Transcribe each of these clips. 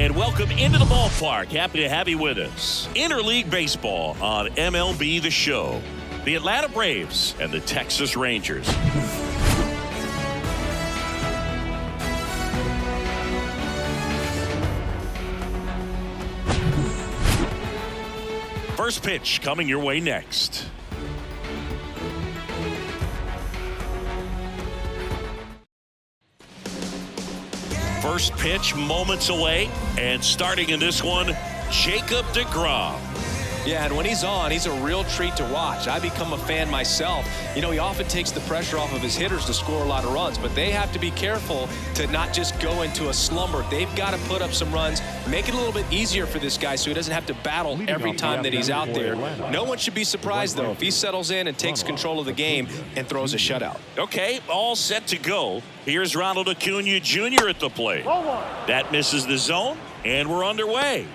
And welcome into the ballpark. Happy to have you with us. Interleague baseball on MLB The Show. The Atlanta Braves and the Texas Rangers. First pitch coming your way next. First pitch moments away, and starting in this one, Jacob deGrom. Yeah, and when he's on, he's a real treat to watch. I become a fan myself. You know, he often takes the pressure off of his hitters to score a lot of runs, but they have to be careful to not just go into a slumber. They've got to put up some runs, make it a little bit easier for this guy so he doesn't have to battle every time that he's out there. No one should be surprised, though, if he settles in and takes control of the game and throws a shutout. Okay, all set to go. Here's Ronald Acuna Jr. at the plate. That misses the zone, and we're underway.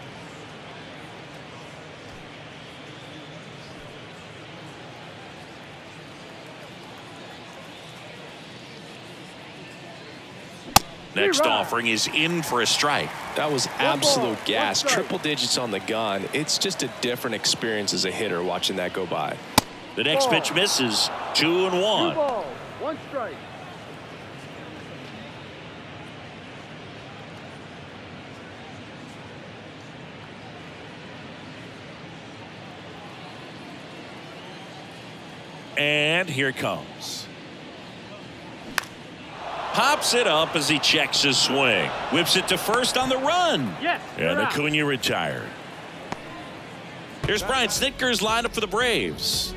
Next offering is in for a strike. That was absolute gas. Triple digits on the gun. It's just a different experience as a hitter watching that go by. The next pitch misses. 2-1. 1 strike. And here it comes. Pops it up as he checks his swing. Whips it to first on the run. Yes, and Acuna retired. Here's Brian Snitker's lineup for the Braves.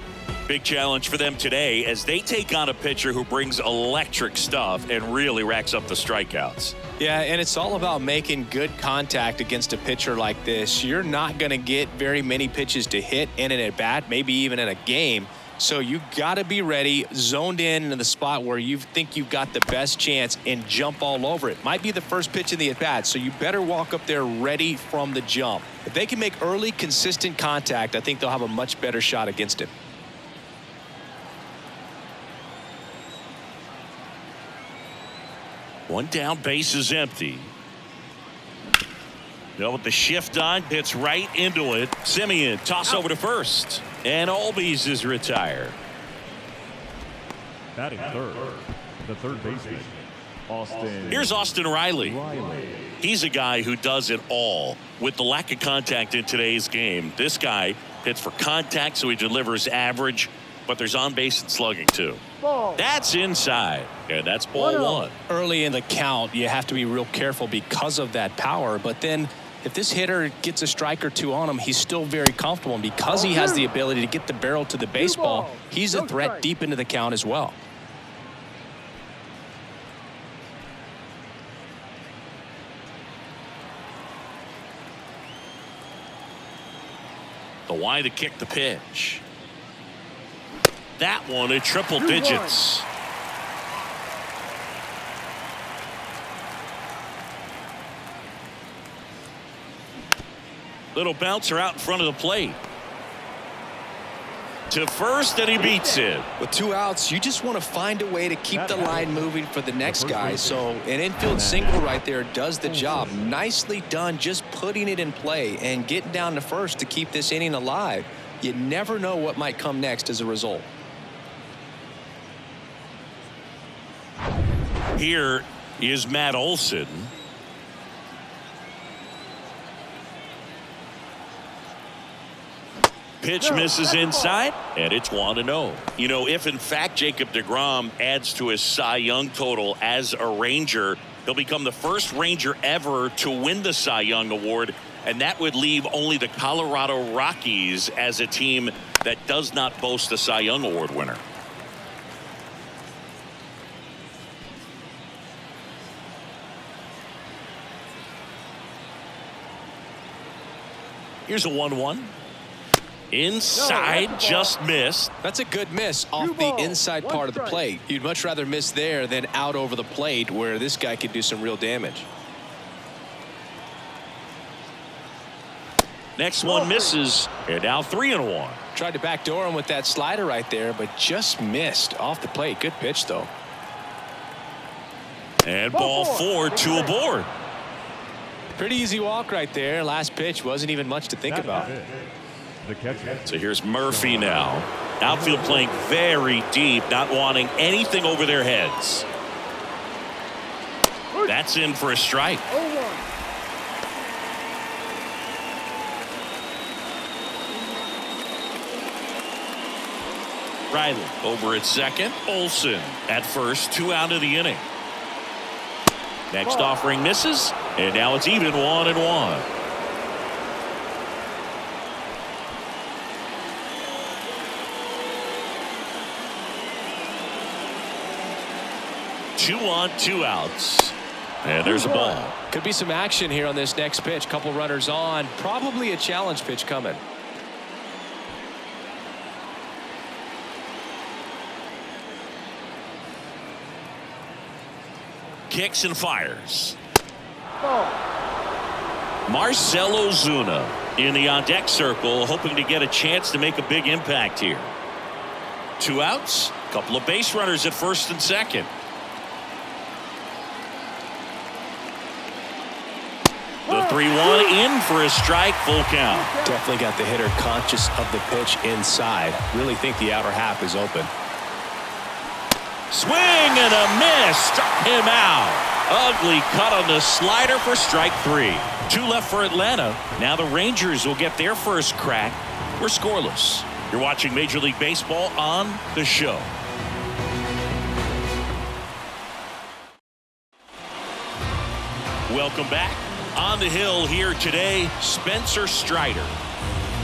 Big challenge for them today as they take on a pitcher who brings electric stuff and really racks up the strikeouts. Yeah, and it's all about making good contact against a pitcher like this. You're not going to get very many pitches to hit in an at-bat, maybe even in a game. So you got to be ready, zoned in into the spot where you think you've got the best chance and jump all over it. Might be the first pitch in the at-bat, so you better walk up there ready from the jump. If they can make early, consistent contact, I think they'll have a much better shot against him. One down, base is empty. Now with the shift on, hits right into it. Simeon, toss over to first. And Albies is retired. Batting third, the third baseman, Austin. Here's Austin Riley. He's a guy who does it all. With the lack of contact in today's game, this guy hits for contact, so he delivers average, but there's on base and slugging too. That's inside, and that's ball 1. Early in the count, you have to be real careful because of that power, but then if this hitter gets a strike or two on him, he's still very comfortable. And because he has the ability to get the barrel to the baseball, he's a threat deep into the count as well. The wide to kick the pitch. That one at triple digits. Little bouncer out in front of the plate. To first, and he beats it. With 2 outs, you just want to find a way to keep the line moving for the next guy. So an infield single right there does the job. Nicely done, just putting it in play and getting down to first to keep this inning alive. You never know what might come next as a result. Here is Matt Olson. Pitch misses inside, and it's 1-0. You know, if in fact Jacob deGrom adds to his Cy Young total as a Ranger, he'll become the first Ranger ever to win the Cy Young Award, and that would leave only the Colorado Rockies as a team that does not boast a Cy Young Award winner. Here's a 1-1. Inside, just missed. That's a good miss off the inside part of the plate. You'd much rather miss there than out over the plate where this guy could do some real damage. Next one misses, and now 3-1. Tried to backdoor him with that slider right there, but just missed off the plate. Good pitch, though. And ball 4, 2 aboard. Pretty easy walk right there. Last pitch wasn't even much to think about. The catcher. So here's Murphy now. Outfield playing very deep, not wanting anything over their heads. That's in for a strike. Riley over at second. Olsen at first. 2 out of the inning. Next offering misses, and now it's even 1-1. Two on, 2 outs. And there's a ball. Could be some action here on this next pitch. Couple runners on. Probably a challenge pitch coming. Kicks and fires. Marcell Ozuna in the on-deck circle, hoping to get a chance to make a big impact here. 2 outs, couple of base runners at first and second. The 3-1 in for a strike, full count. Definitely got the hitter conscious of the pitch inside. Really think the outer half is open. Swing and a miss, struck him out. Ugly cut on the slider for strike 3. 2 left for Atlanta. Now the Rangers will get their first crack. We're scoreless. You're watching Major League Baseball on The Show. Welcome back. On the hill here today, Spencer Strider.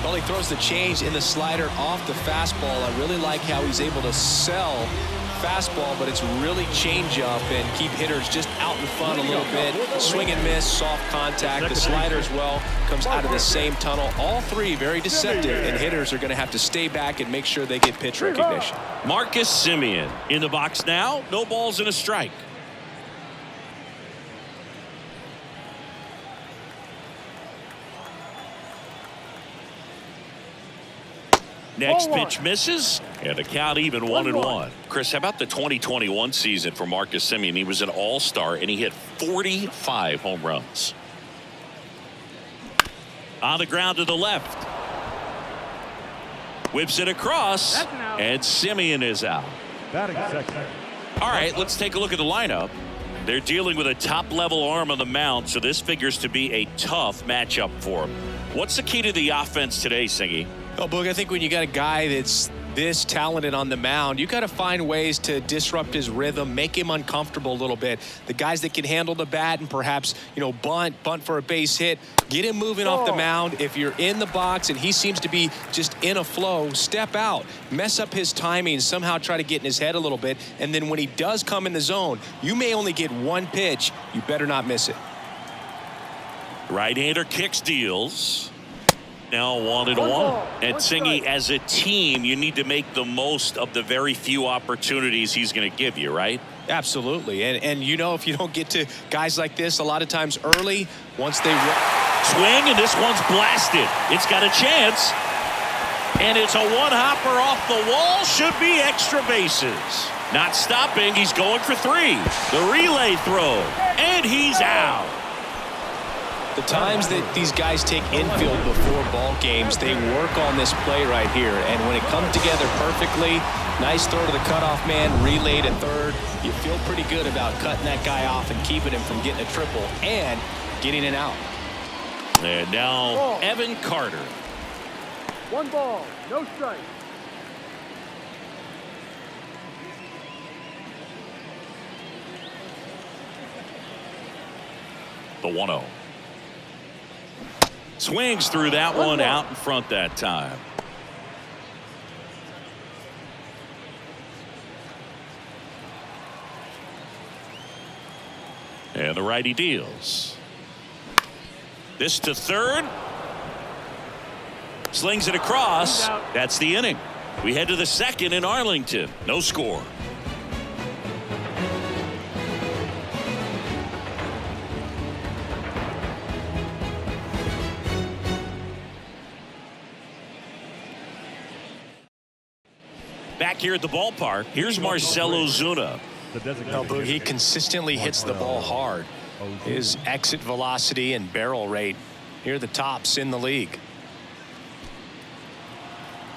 Well, he throws the change in the slider off the fastball. I really like how he's able to sell fastball, but it's really change up and keep hitters just out in front a little bit. Swing and miss, soft contact. The slider as well comes out of the same tunnel. All three very deceptive, and hitters are going to have to stay back and make sure they get pitch recognition. Marcus Semien in the box now. No balls and a strike. Next pitch misses, and the count even 1-1. Chris, how about the 2021 season for Marcus Semien? He was an all-star, and he hit 45 home runs. On the ground to the left. Whips it across, and Semien is out. Batting second. All right, let's take a look at the lineup. They're dealing with a top-level arm on the mound, so this figures to be a tough matchup for him. What's the key to the offense today, Singy? Oh, Boog, I think when you got a guy that's this talented on the mound, you got to find ways to disrupt his rhythm, make him uncomfortable a little bit. The guys that can handle the bat and perhaps, bunt for a base hit, get him moving off the mound. If you're in the box and he seems to be just in a flow, step out, mess up his timing, somehow try to get in his head a little bit. And then when he does come in the zone, you may only get one pitch. You better not miss it. Right-hander kicks, deals. Now 1-1. And Singy, as a team, you need to make the most of the very few opportunities he's going to give you, right? Absolutely. And if you don't get to guys like this a lot of times early, once they swing, and this one's blasted. It's got a chance. And it's a one-hopper off the wall. Should be extra bases. Not stopping. He's going for 3. The relay throw. And he's out. The times that these guys take infield before ball games, they work on this play right here. And when it comes together perfectly, nice throw to the cutoff man, relay to third, you feel pretty good about cutting that guy off and keeping him from getting a triple and getting it out. And now Evan Carter. 1 ball, no strike. The 1-0. Swings through that one, out in front that time. And the righty deals. This to third. Slings it across. That's the inning. We head to the second in Arlington. No score. Back here at the ballpark, here's Marcell Ozuna. He consistently hits the ball hard. His exit velocity and barrel rate, here are the tops in the league.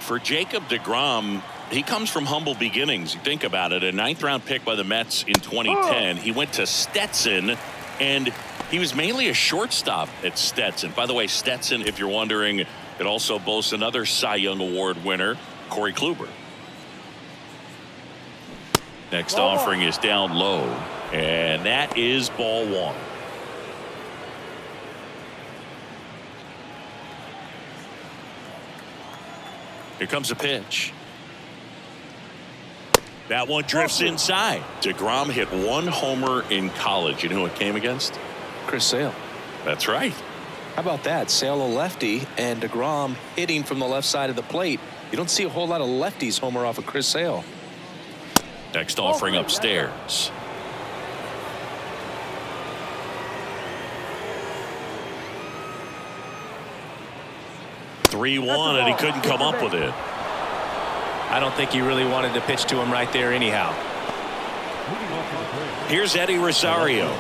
For Jacob deGrom, he comes from humble beginnings. You think about it, a 9th-round pick by the Mets in 2010. He went to Stetson, and he was mainly a shortstop at Stetson. By the way, Stetson, if you're wondering, it also boasts another Cy Young Award winner, Corey Kluber. Next offering is down low, and that is ball 1. Here comes a pitch. That one drifts inside. deGrom hit 1 homer in college. You know who it came against? Chris Sale. That's right. How about that? Sale a lefty and deGrom hitting from the left side of the plate. You don't see a whole lot of lefties homer off of Chris Sale. Next offering upstairs. (3-1) and he couldn't come up with it. I don't think he really wanted to pitch to him right there anyhow. Here's Eddie Rosario.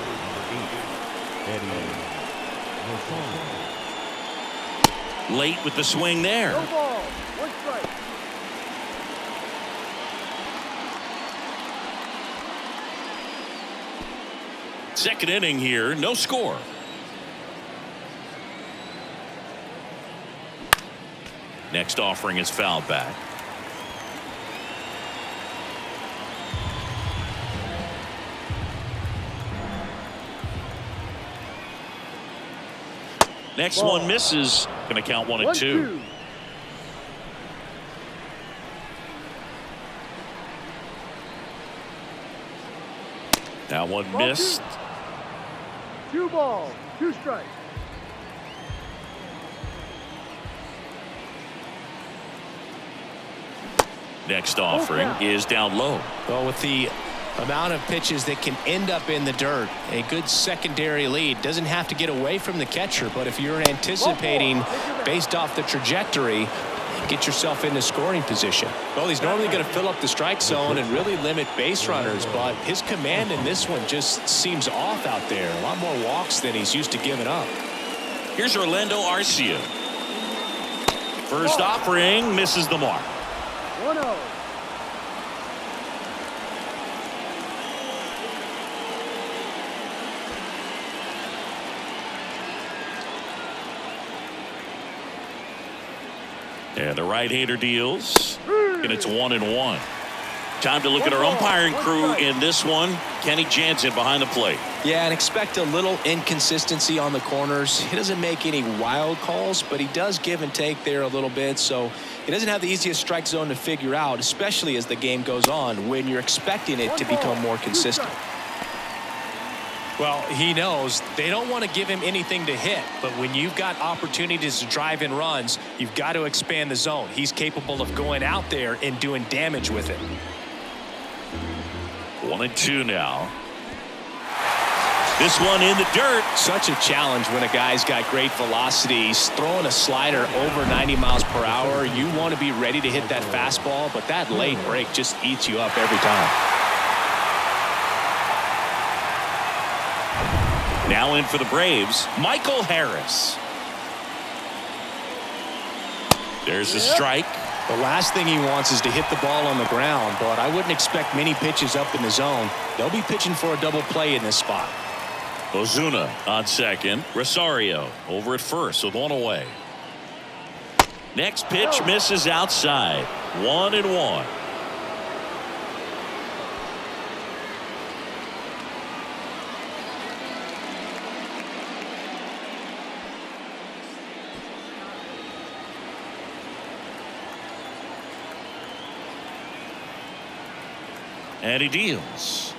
Late with the swing there. No ball. 1 strike. Second inning here, no score. Next offering is fouled back. Next one misses. Going to count 1-2. That one missed. 2 balls, 2 strikes. Next offering is down low. Well, with the amount of pitches that can end up in the dirt, a good secondary lead doesn't have to get away from the catcher, but if you're anticipating based off the trajectory, get yourself into scoring position. Well, he's normally going to fill up the strike zone and really limit base runners, but his command in this one just seems off out there. A lot more walks than he's used to giving up. Here's Orlando Arcia. First offering misses the mark. 1-0. And the right-hander deals, and it's 1-1. Time to look at our umpiring crew in this one. Kenny Jansen behind the plate. Yeah, and expect a little inconsistency on the corners. He doesn't make any wild calls, but he does give and take there a little bit, so he doesn't have the easiest strike zone to figure out, especially as the game goes on when you're expecting it to become more consistent. Well, he knows they don't want to give him anything to hit, but when you've got opportunities to drive in runs, you've got to expand the zone. He's capable of going out there and doing damage with it. 1-2 now. This one in the dirt. Such a challenge when a guy's got great velocity. He's throwing a slider over 90 miles per hour. You want to be ready to hit that fastball, but that late break just eats you up every time. Now in for the Braves, Michael Harris. There's a strike. The last thing he wants is to hit the ball on the ground, but I wouldn't expect many pitches up in the zone. They'll be pitching for a double play in this spot. Ozuna on second. Rosario over at first with 1 away. Next pitch misses outside. 1-1. And he deals.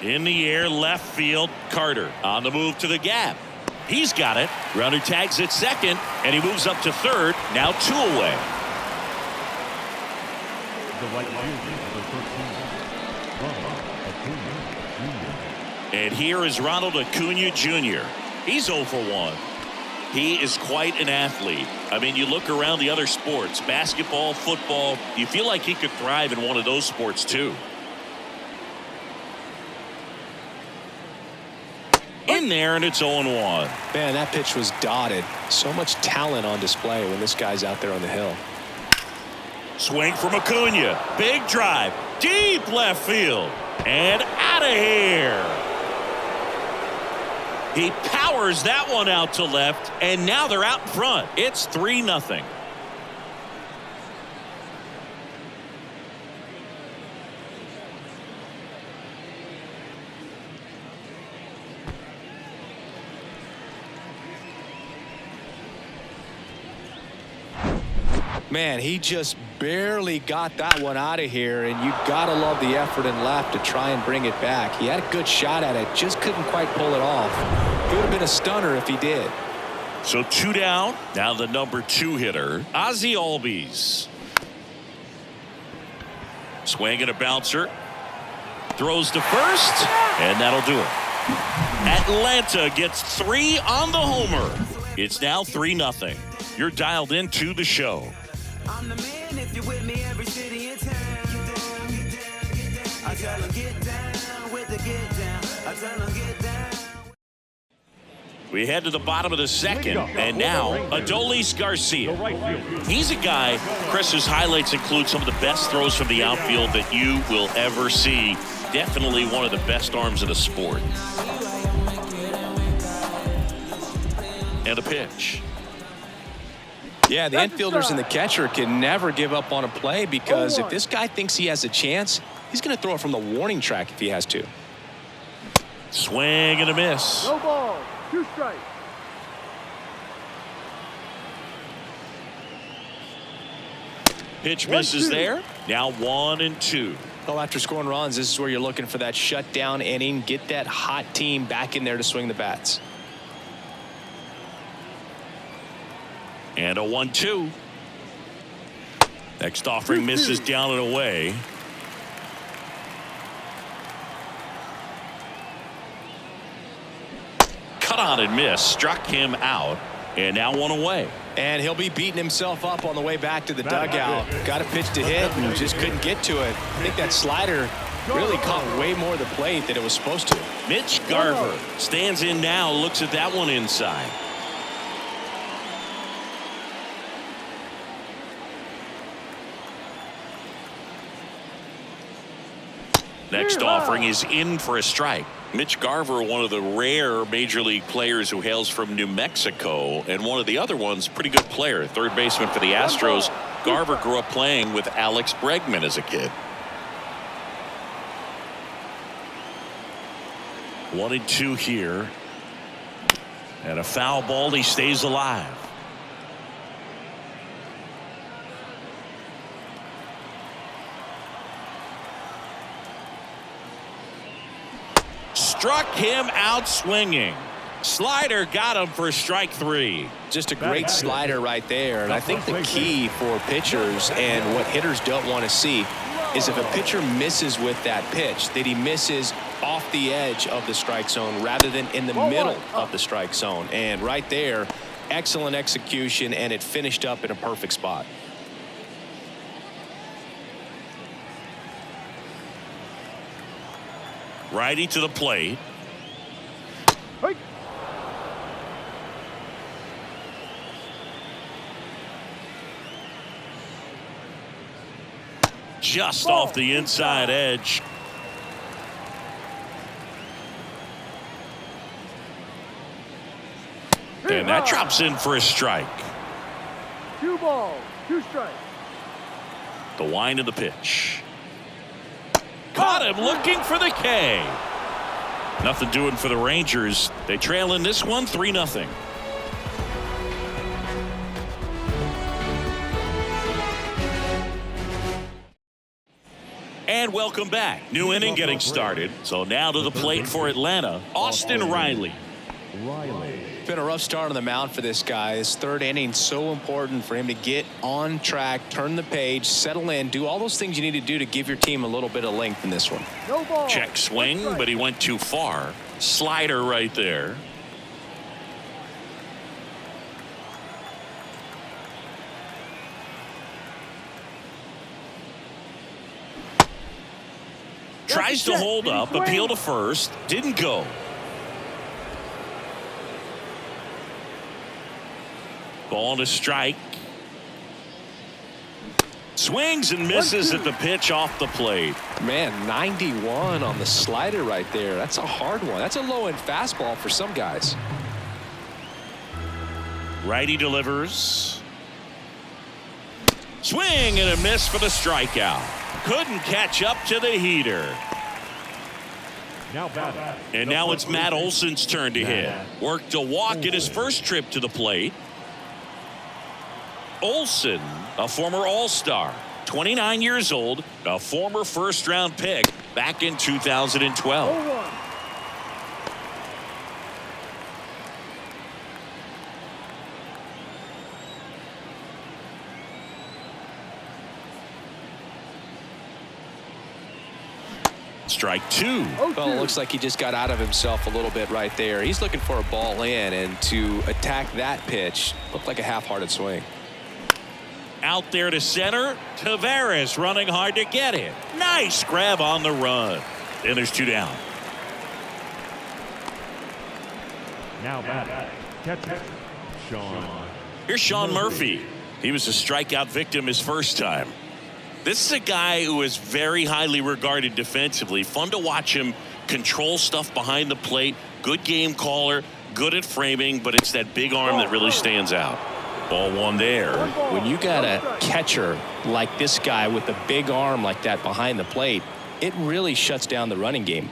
In the air, left field, Carter on the move to the gap. He's got it. Runner tags at second, and he moves up to third. Now 2 away. The right fielder, number 13, Ronald Acuna Jr. And here is Ronald Acuna Jr. He's 0 for 1. He is quite an athlete. I mean, you look around the other sports, basketball, football, you feel like he could thrive in one of those sports too. In there, and it's 0-1. Man, that pitch was dotted. So much talent on display when this guy's out there on the hill. Swing from Acuna. Big drive. Deep left field. And out of here. He powers that one out to left, and now they're out in front. It's 3-0. Man, he just barely got that one out of here, and you gotta love the effort in left to try and bring it back. He had a good shot at it, just couldn't quite pull it off. It would have been a stunner if he did. So 2 down. Now the number 2 hitter, Ozzie Albies. Swing and a bouncer. Throws to first, and that'll do it. Atlanta gets 3 on the homer. It's now 3-0. You're dialed into the show. I'm the man if you're with me, every city in town. I tell them get down with the get down. I tell them get down. We head to the bottom of the second, and now Adolis Garcia. He's a guy, Chris's highlights include some of the best throws from the outfield that you will ever see. Definitely one of the best arms of the sport. And a pitch. Yeah, the infielders and the catcher can never give up on a play because if this guy thinks he has a chance, he's going to throw it from the warning track if he has to. Swing and a miss. No ball. 2 strikes. Pitch misses there. Now 1-2. Well, after scoring runs, this is where you're looking for that shutdown inning. Get that hot team back in there to swing the bats. And a 1-2. Next offering misses down and away. Cut on and miss. Struck him out. And now 1 away. And he'll be beating himself up on the way back to the dugout. Got a pitch to hit and just couldn't get to it. I think that slider really caught way more of the plate than it was supposed to. Mitch Garver stands in now. Looks at that one inside. Next offering is in for a strike. Mitch Garver, one of the rare major league players who hails from New Mexico, and one of the other ones, pretty good player, third baseman for the Astros. Garver grew up playing with Alex Bregman as a kid. 1-2 here. And a foul ball. He stays alive. Struck him out swinging. Slider got him for strike 3. Just a great slider right there. And I think the key for pitchers and what hitters don't want to see is if a pitcher misses with that pitch, that he misses off the edge of the strike zone rather than in the middle of the strike zone. And right there, excellent execution, and it finished up in a perfect spot. Righty to the plate. Hey. Just off the inside edge. And that drops in for a strike. 2 balls, 2 strikes. The wind of the pitch. Caught him looking for the K. Nothing doing for the Rangers. They trail in this one 3-0. And welcome back. New inning getting started. So now to the plate for Atlanta, Austin Riley. It's been a rough start on the mound for this guy. His third inning, so important for him to get on track, turn the page, settle in, do all those things you need to do to give your team a little bit of length in this one. No ball. Check swing, but he went too far. Slider right there. Tries to hold up, appeal to first, didn't go. Ball and a strike. Swings and misses at the pitch off the plate. Man, 91 on the slider right there. That's a hard one. That's a low-end fastball for some guys. Righty delivers. Swing and a miss for the strikeout. Couldn't catch up to the heater. Now batting. And now it's Matt Olson's turn to hit. Worked a walk in his first trip to the plate. Olson, a former All-Star, 29 years old, a former first-round pick back in 2012. 0-1. Strike two. Well, it looks like he just got out of himself a little bit right there. He's looking for a ball in, and to attack that pitch looked like a half-hearted swing. Out there to center. Tavares running hard to get it. Nice grab on the run. And there's two down. Now batting. Catcher. Sean. Here's Sean Murphy. He was a strikeout victim his first time. This is a guy who is very highly regarded defensively. Fun to watch him control stuff behind the plate. Good game caller. Good at framing, but it's that big arm that really stands out. Ball one there. When you got a catcher like this guy with a big arm like that behind the plate, it really shuts down the running game.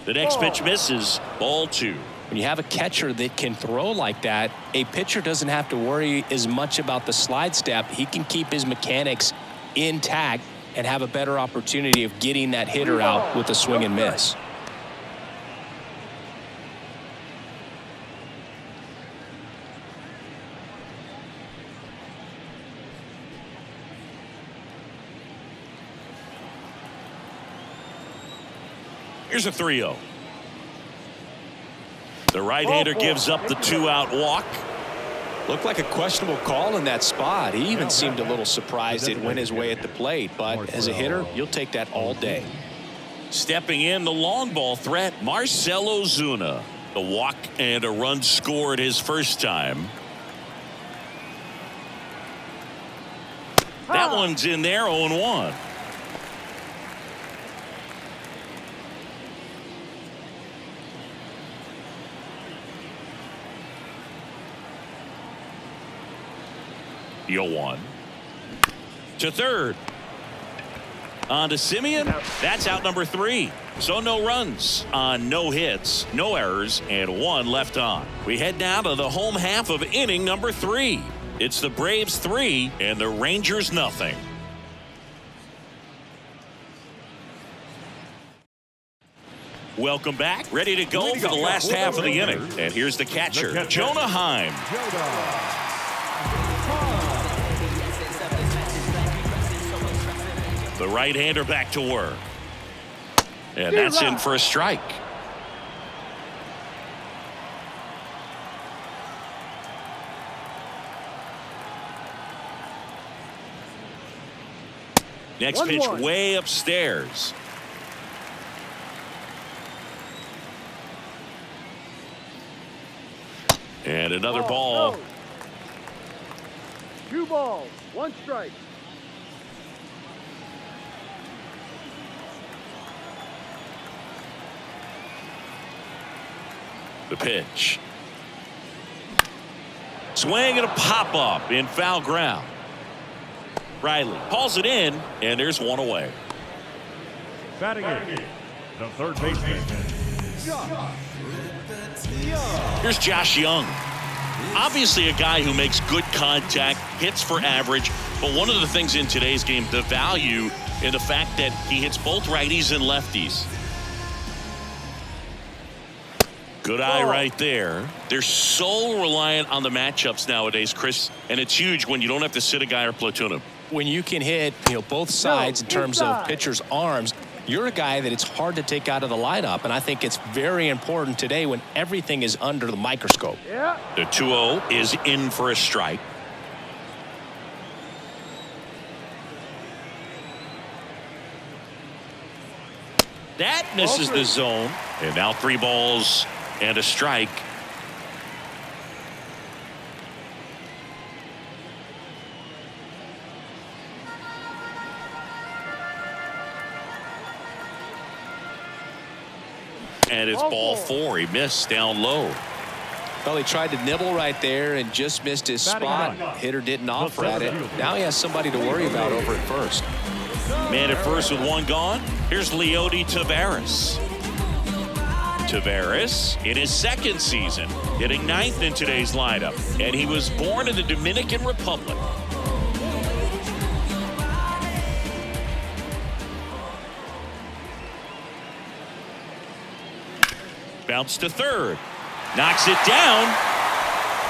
The next pitch misses. Ball two. When you have a catcher that can throw like that, a pitcher doesn't have to worry as much about the slide step. He can keep his mechanics intact and have a better opportunity of getting that hitter out with a swing and miss. Here's a 3-0. The right-hander gives up the two-out walk. Looked like a questionable call in that spot. He even seemed a little surprised it went his way at the plate. But as a hitter, you'll take that all day. Stepping in, the long ball threat, Marcell Ozuna. The walk and a run scored his first time. That one's in there, 0-1. The 0-1. To third. On to Simeon. That's out number 3. So no runs on no hits, no errors, and 1 left on. We head now to the home half of inning number 3. It's the Braves 3 and the Rangers nothing. Welcome back. Ready to go for the last half of the inning. And here's the catcher, Jonah Heim. The right-hander back to work. And that's in for a strike. Next pitch way upstairs. And another ball. 2 balls, 1 strike. The pitch. Swing and a pop-up in foul ground. Riley hauls it in, and there's 1 away. Batting in, the third baseman. Here's Josh Young. Obviously a guy who makes good contact, hits for average, but one of the things in today's game, the value in the fact that he hits both righties and lefties. Good eye right there. They're so reliant on the matchups nowadays, Chris, and it's huge when you don't have to sit a guy or platoon him. When you can hit, both sides in terms of pitchers' arms, you're a guy that it's hard to take out of the lineup, and I think it's very important today when everything is under the microscope. Yeah. The 2-0 is in for a strike. That misses the zone, and now 3 balls and a strike. And it's ball 4. He missed down low. Well, he tried to nibble right there and just missed his spot. Hitter didn't offer at it. Now he has somebody to worry about over at first. Man at first with one gone. Here's Leody Taveras. Taveras in his second season, hitting 9th in today's lineup. And he was born in the Dominican Republic. Bounce to third. Knocks it down.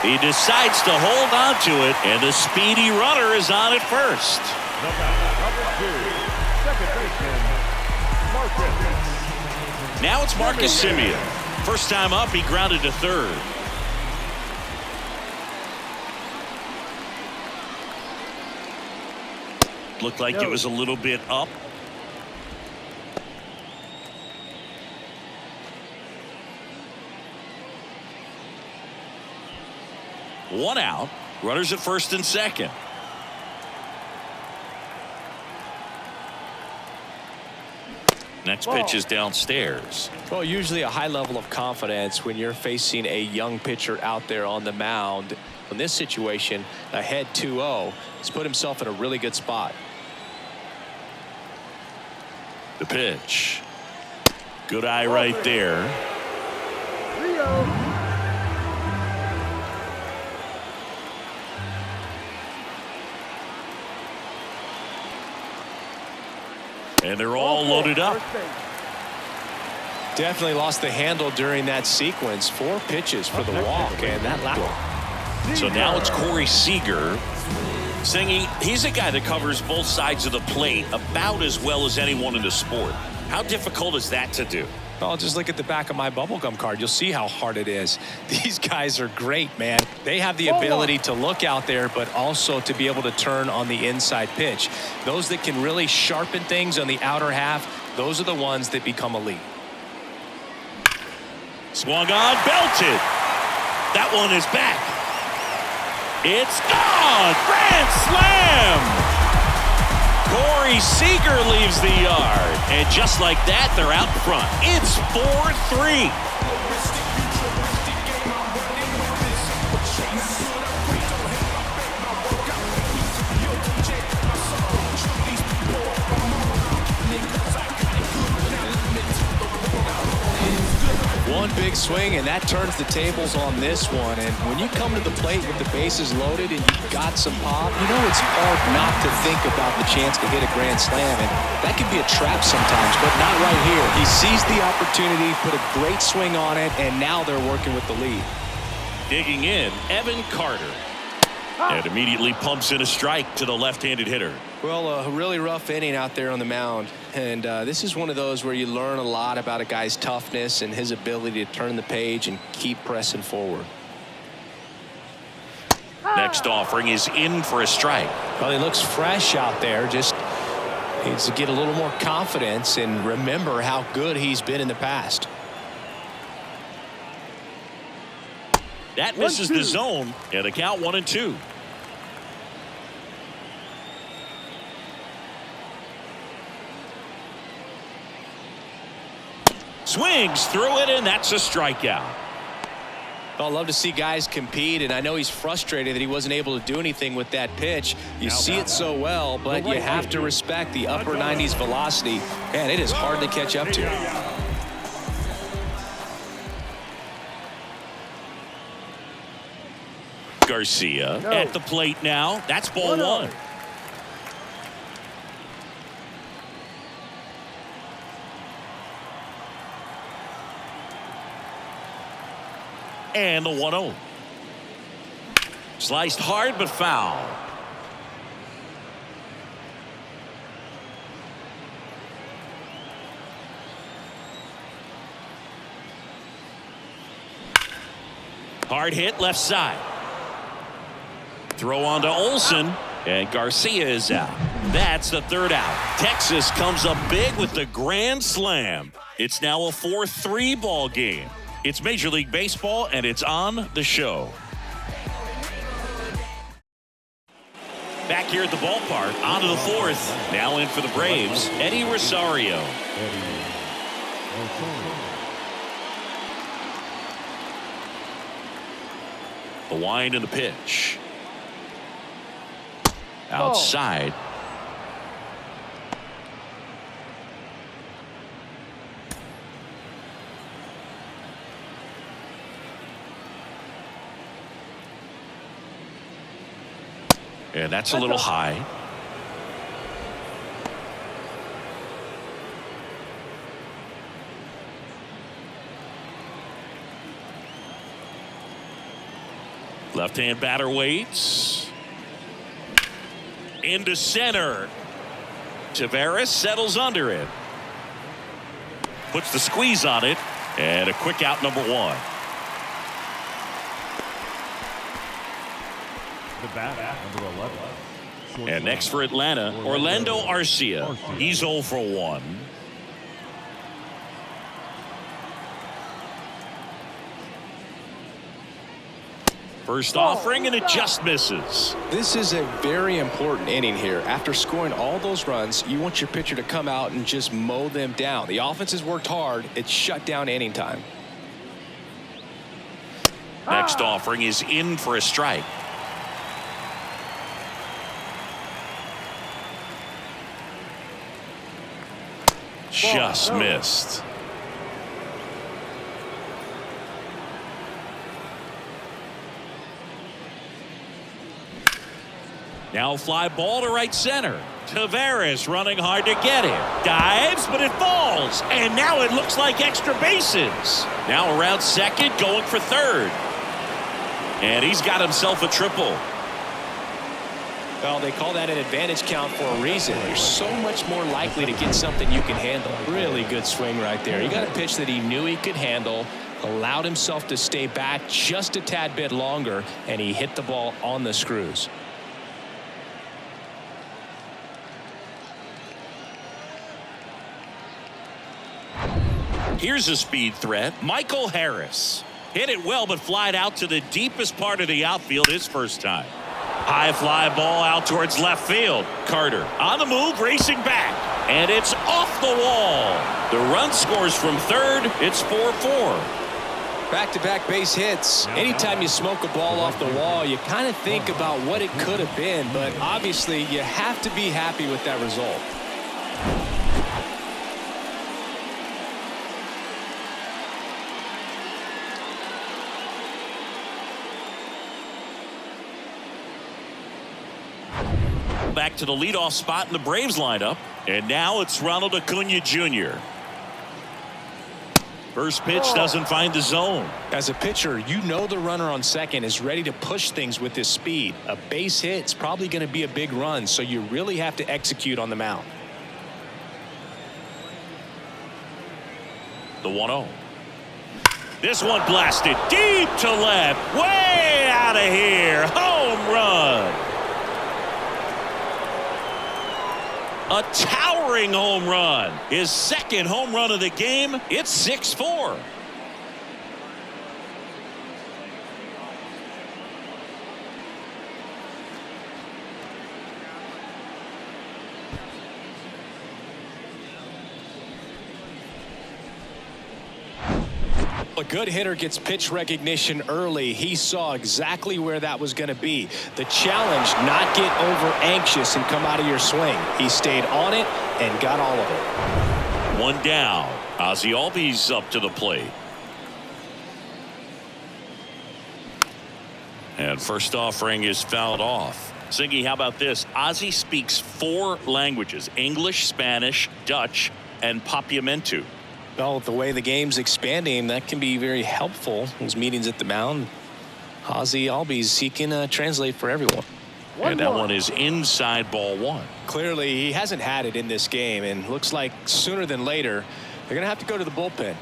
He decides to hold on to it, and the speedy runner is on at first. Number 2, second baseman, Marcus. Now it's Marcus Semien. First time up, he grounded to third. Looked like it was a little bit up. One out. Runners at first and second. Next pitch is downstairs. Well, usually a high level of confidence when you're facing a young pitcher out there on the mound. In this situation, ahead 2-0, he's put himself in a really good spot. The pitch. Good eye right there. Rio. And they're all loaded up. Definitely lost the handle during that sequence. 4 pitches for the walk, and that last. So now it's Corey Seager singing. He's a guy that covers both sides of the plate about as well as anyone in the sport. How difficult is that to do? Well, just look at the back of my bubblegum card. You'll see how hard it is. These guys are great, man. They have the ability to look out there, but also to be able to turn on the inside pitch. Those that can really sharpen things on the outer half, those are the ones that become elite. Swung on, belted. That one is back. It's gone. Grand slam. Corey Seager leaves the yard. And just like that, they're out front. It's 4-3. One big swing, and that turns the tables on this one. And when you come to the plate with the bases loaded and you've got some pop, you know it's hard not to think about the chance to hit a grand slam. And that can be a trap sometimes, but not right here. He seized the opportunity, put a great swing on it, and now they're working with the lead. Digging in, Evan Carter. And immediately pumps in a strike to the left-handed hitter. Well, a really rough inning out there on the mound. And this is one of those where you learn a lot about a guy's toughness and his ability to turn the page and keep pressing forward. Next offering is in for a strike. Well, he looks fresh out there. Just needs to get a little more confidence and remember how good he's been in the past. That misses the zone, and a count 1-2. Swings through it, and that's a strikeout. Well, I love to see guys compete, and I know he's frustrated that he wasn't able to do anything with that pitch. You see it so well, but you have to respect the upper 90s velocity, and it is hard to catch up to. Garcia at the plate now. That's ball 1. And the 1-0. Sliced hard but foul. Hard hit left side. Throw on to Olsen, and Garcia is out. That's the 3rd out. Texas comes up big with the grand slam. It's now a 4-3 ball game. It's Major League Baseball, and it's on the show. Back here at the ballpark, on to the 4th. Now in for the Braves, Eddie Rosario. The wind and the pitch. Outside. And that's a little high. Left-hand batter waits. Into center. Tavares settles under it. Puts the squeeze on it. And a quick out, number one. The bat, number 11. And next for Atlanta, Orlando Arcia. He's 0 for 1. First offering, and it just misses. This is a very important inning here. After scoring all those runs, you want your pitcher to come out and just mow them down. The offense has worked hard. It's shut down inning time. Next offering is in for a strike. Just missed. Now fly ball to right center. Tavares running hard to get it. Dives, but it falls. And now it looks like extra bases. Now around second, going for third. And he's got himself a triple. Well, they call that an advantage count for a reason. You're so much more likely to get something you can handle. Really good swing right there. He got a pitch that he knew he could handle, allowed himself to stay back just a tad bit longer, and he hit the ball on the screws. Here's a speed threat. Michael Harris. Hit it well, but flied out to the deepest part of the outfield his first time. High fly ball out towards left field. Carter on the move, racing back. And it's off the wall. The run scores from third. It's 4-4. Back-to-back base hits. Anytime you smoke a ball off the wall, you kind of think about what it could have been, but obviously you have to be happy with that result. Back to the leadoff spot in the Braves lineup. And now it's Ronald Acuna Jr. First pitch doesn't find the zone. As a pitcher, you know the runner on second is ready to push things with his speed. A base hit's probably going to be a big run, so you really have to execute on the mound. The 1-0. This one blasted deep to left. Way out of here. Home run. A towering home run. His second home run of the game. It's 6-4. A good hitter gets pitch recognition early. He saw exactly where that was going to be. The challenge, not get over anxious and come out of your swing. He stayed on it and got all of it. One down. Ozzie Albies up to the plate. And first offering is fouled off. Singy, how about this? Ozzie speaks 4 languages: English, Spanish, Dutch, and Papiamentu. Well, the way the game's expanding, that can be very helpful. Those meetings at the mound, Ozzie Albies, he can translate for everyone. And that one is inside ball 1. Clearly, he hasn't had it in this game, and looks like sooner than later, they're going to have to go to the bullpen.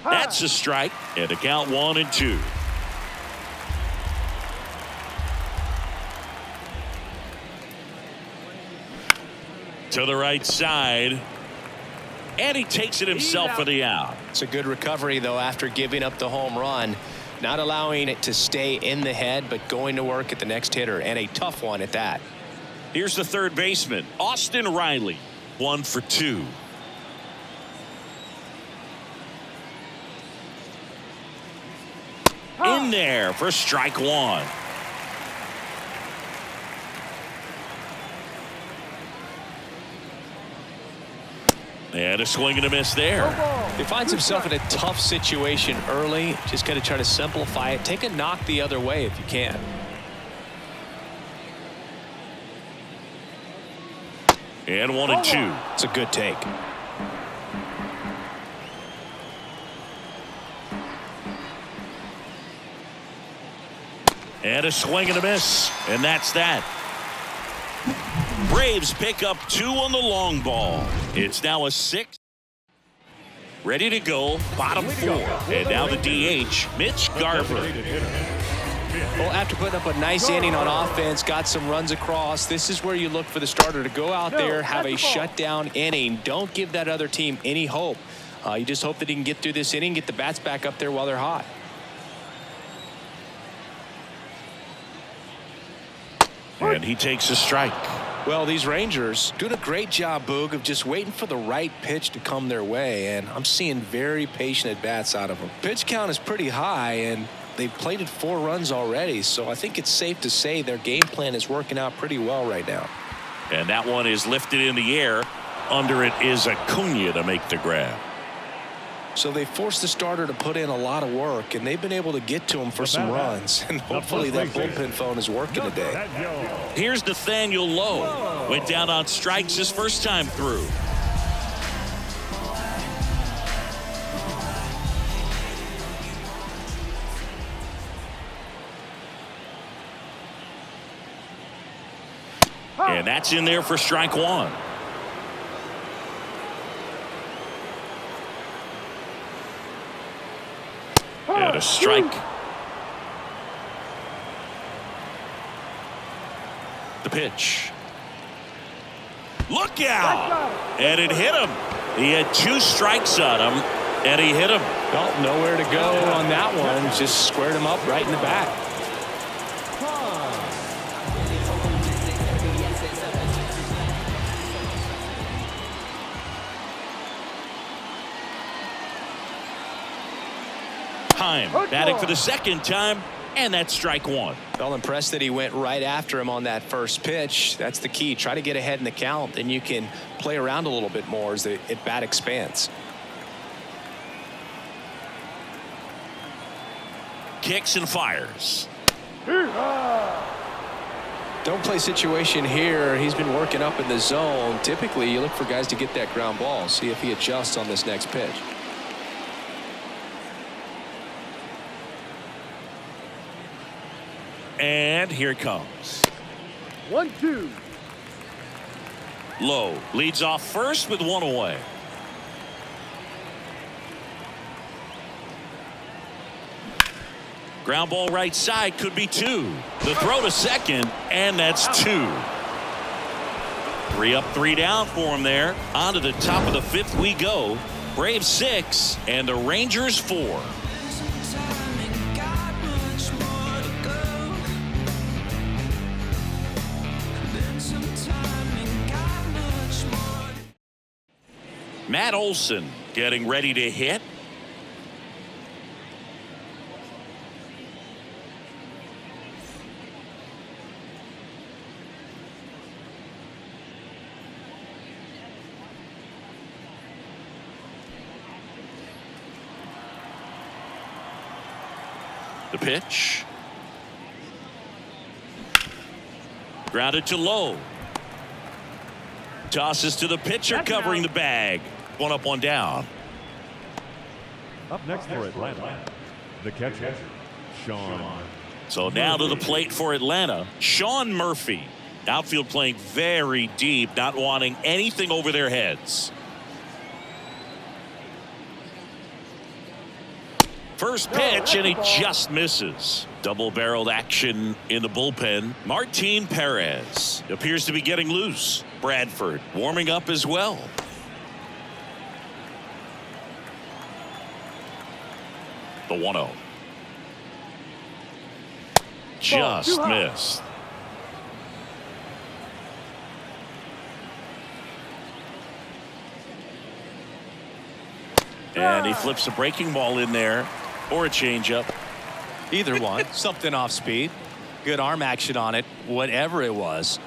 That's a strike, and the count 1-2. To the right side, and he takes it himself for the out. It's a good recovery, though, after giving up the home run, not allowing it to stay in the head, but going to work at the next hitter, and a tough one at that. Here's the third baseman, Austin Riley, 1 for 2. in there for strike one. And a swing and a miss there. He finds himself in a tough situation early. Just got to try to simplify it. Take a knock the other way if you can. And 1-2. It's a good take. And a swing and a miss. And that's that. Braves pick up 2 on the long ball. It's now a 6. Ready to go, bottom 4. And now the DH, Mitch Garver. Well, after putting up a nice inning on offense, got some runs across, this is where you look for the starter to go out there, have a shutdown inning. Don't give that other team any hope. You just hope that he can get through this inning, get the bats back up there while they're hot. And he takes a strike. Well, these Rangers doing a great job, Boog, of just waiting for the right pitch to come their way, and I'm seeing very patient at-bats out of them. Pitch count is pretty high, and they've plated 4 runs already, so I think it's safe to say their game plan is working out pretty well right now. And that one is lifted in the air. Under it is Acuna to make the grab. So they forced the starter to put in a lot of work, and they've been able to get to him for some runs. And hopefully that bullpen phone is working today. Here's Nathaniel Lowe. Went down on strikes his first time through. And that's in there for strike 1. And a strike. The pitch. Look out! And it hit him. He had 2 strikes on him, and he hit him. Well, nowhere to go on that one. Just squared him up right in the back. Batting for the second time, and that's strike 1. Well, impressed that he went right after him on that first pitch. That's the key. Try to get ahead in the count, and you can play around a little bit more as the at-bat expands. Kicks and fires. Don't play situation here. He's been working up in the zone. Typically, you look for guys to get that ground ball. See if he adjusts on this next pitch. And here it comes. 1-2. Lowe leads off first with 1 away. Ground ball right side, could be 2. The throw to second, and that's 2. 3 up, 3 down for him there. On to the top of the 5th we go. Braves 6 and the Rangers 4. Matt Olson getting ready to hit. The pitch. Grounded to Lowe. Tosses to the pitcher covering the bag. 1 up, 1 down. Up next for Atlanta, the catcher, Sean. So now to the plate for Atlanta, Sean Murphy. Outfield playing very deep, not wanting anything over their heads. First pitch, and he just misses. Double-barreled action in the bullpen. Martin Perez appears to be getting loose. Bradford warming up as well. The 1-0. Just missed. And he flips a breaking ball in there, or a changeup. Either one. Something off speed. Good arm action on it, whatever it was.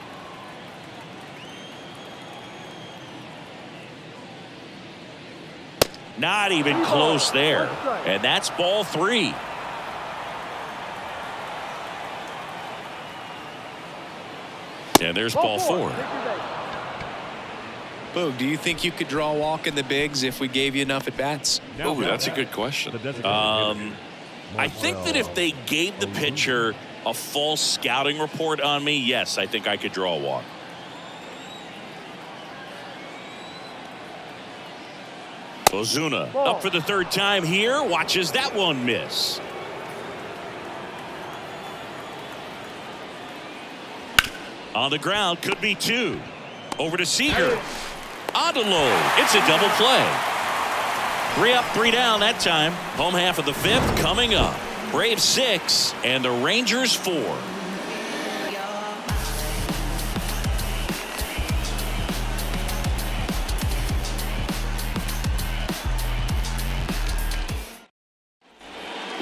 Not even close there. And that's ball 3. And there's ball 4. Boog, do you think you could draw a walk in the bigs if we gave you enough at bats? Oh, that's a good question. I think that if they gave the pitcher a full scouting report on me, yes, I think I could draw a walk. Ozuna up for the 3rd time here. Watches that one miss. On the ground, could be 2. Over to Seager. On to Lowe. It's a double play. 3 up, 3 down that time. Home half of the 5th coming up. Braves 6 and the Rangers 4.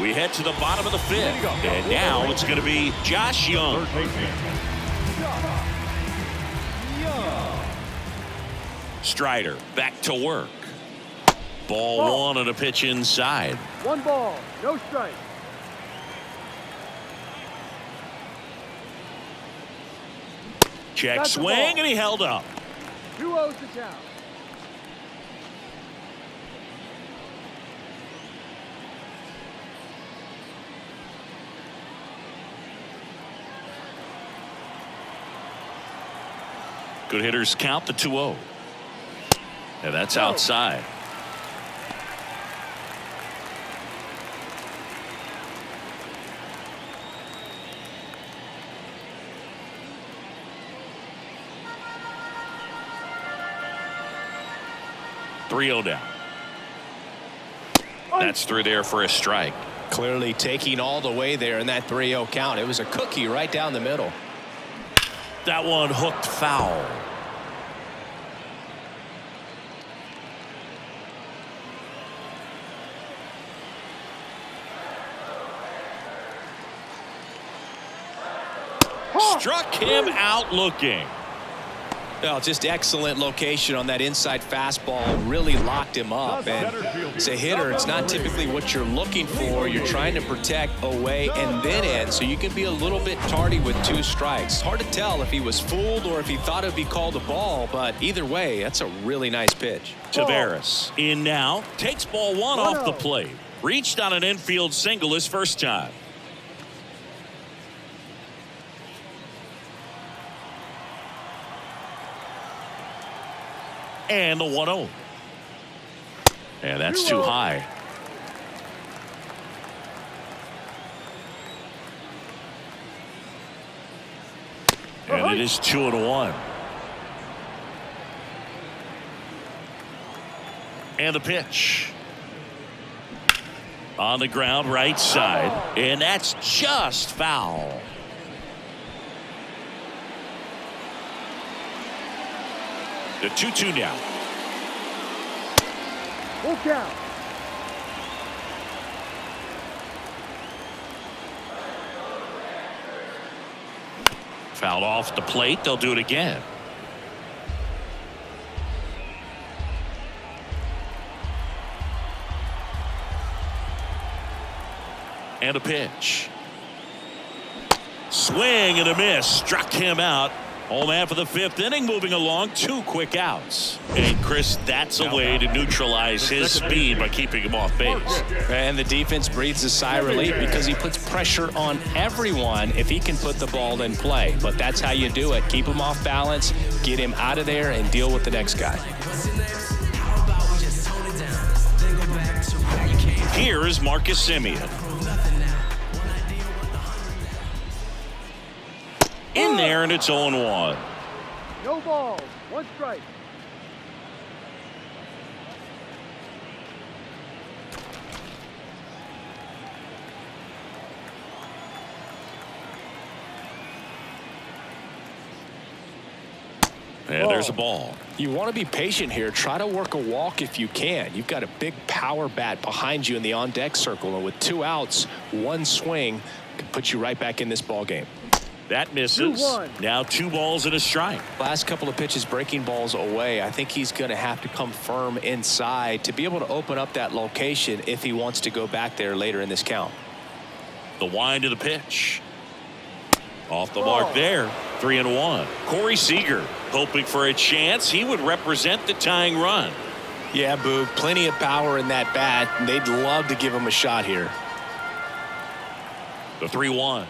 We head to the bottom of the 5th. And now it's going to be Josh Young. Strider back to work. Ball 1 on a pitch inside. 1 ball, no strike. Check swing, and he held up. 2-0 to count. Good hitters count the 2-0. And that's outside. .3-0 down. That's through there for a strike. Clearly taking all the way there in that 3-0 count. It was a cookie right down the middle. That one hooked foul. Struck him out looking. Well, just excellent location on that inside fastball. Really locked him up. And as a hitter, it's not typically what you're looking for. You're trying to protect away and then in, so you can be a little bit tardy with 2 strikes. Hard to tell if he was fooled or if he thought it would be called a ball, but either way, that's a really nice pitch. Taveras in now, takes ball 1 off the plate. Reached on an infield single his first time. And the 1-0. And that's too high. And it is 2-1. And the pitch. On the ground, right side. And that's just foul. The 2-2 now. Full count. Fouled off the plate. They'll do it again. And a pitch. Swing and a miss. Struck him out. Home half of the 5th inning, moving along, 2 quick outs. And Chris, that's a way to neutralize his speed by keeping him off base. And the defense breathes a sigh of relief because he puts pressure on everyone if he can put the ball in play. But that's how you do it. Keep him off balance, get him out of there, and deal with the next guy. Here is Marcus Semien. In there, and it's 0-1. No balls, 1 strike. And there's a ball. You want to be patient here. Try to work a walk if you can. You've got a big power bat behind you in the on-deck circle, and with 2 outs, 1 swing can put you right back in this ball game. That misses. Now 2 balls and a strike. Last couple of pitches breaking balls away. I think he's going to have to come firm inside to be able to open up that location if he wants to go back there later in this count. The wind of the pitch. Off the mark there. 3-1. Corey Seager hoping for a chance. He would represent the tying run. Yeah, Boog, plenty of power in that bat, and they'd love to give him a shot here. The 3-1.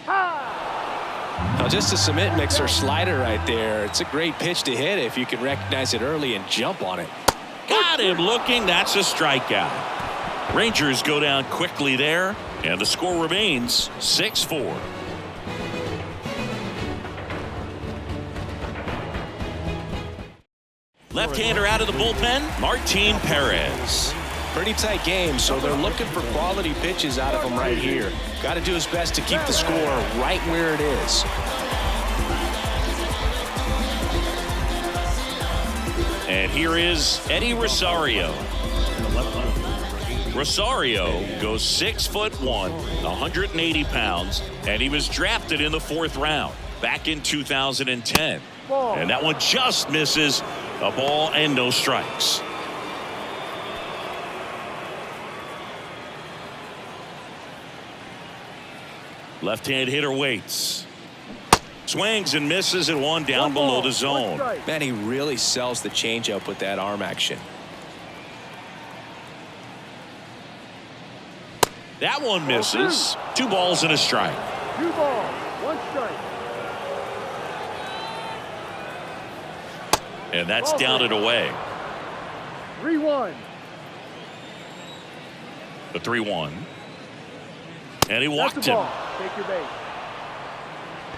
Now just a cement mixer slider right there. It's a great pitch to hit if you can recognize it early and jump on it. Got him looking. That's a strikeout. Rangers go down quickly there, and the score remains 6-4. Left-hander out of the bullpen, Martin Perez. Pretty tight game, so they're looking for quality pitches out of him right here. Got to do his best to keep the score right where it is. And here is Eddie Rosario. Rosario goes 6'1", 180 pounds, and he was drafted in the 4th round back in 2010. And that one just misses. A ball and no strikes. Left-hand hitter waits. Swings and misses at 1 down below the zone. Man, he really sells the changeup with that arm action. That one misses. 2 balls and a strike. 2 balls, 1 strike. And that's down and away. 3-1. The 3-1. And he walked him. Take your base.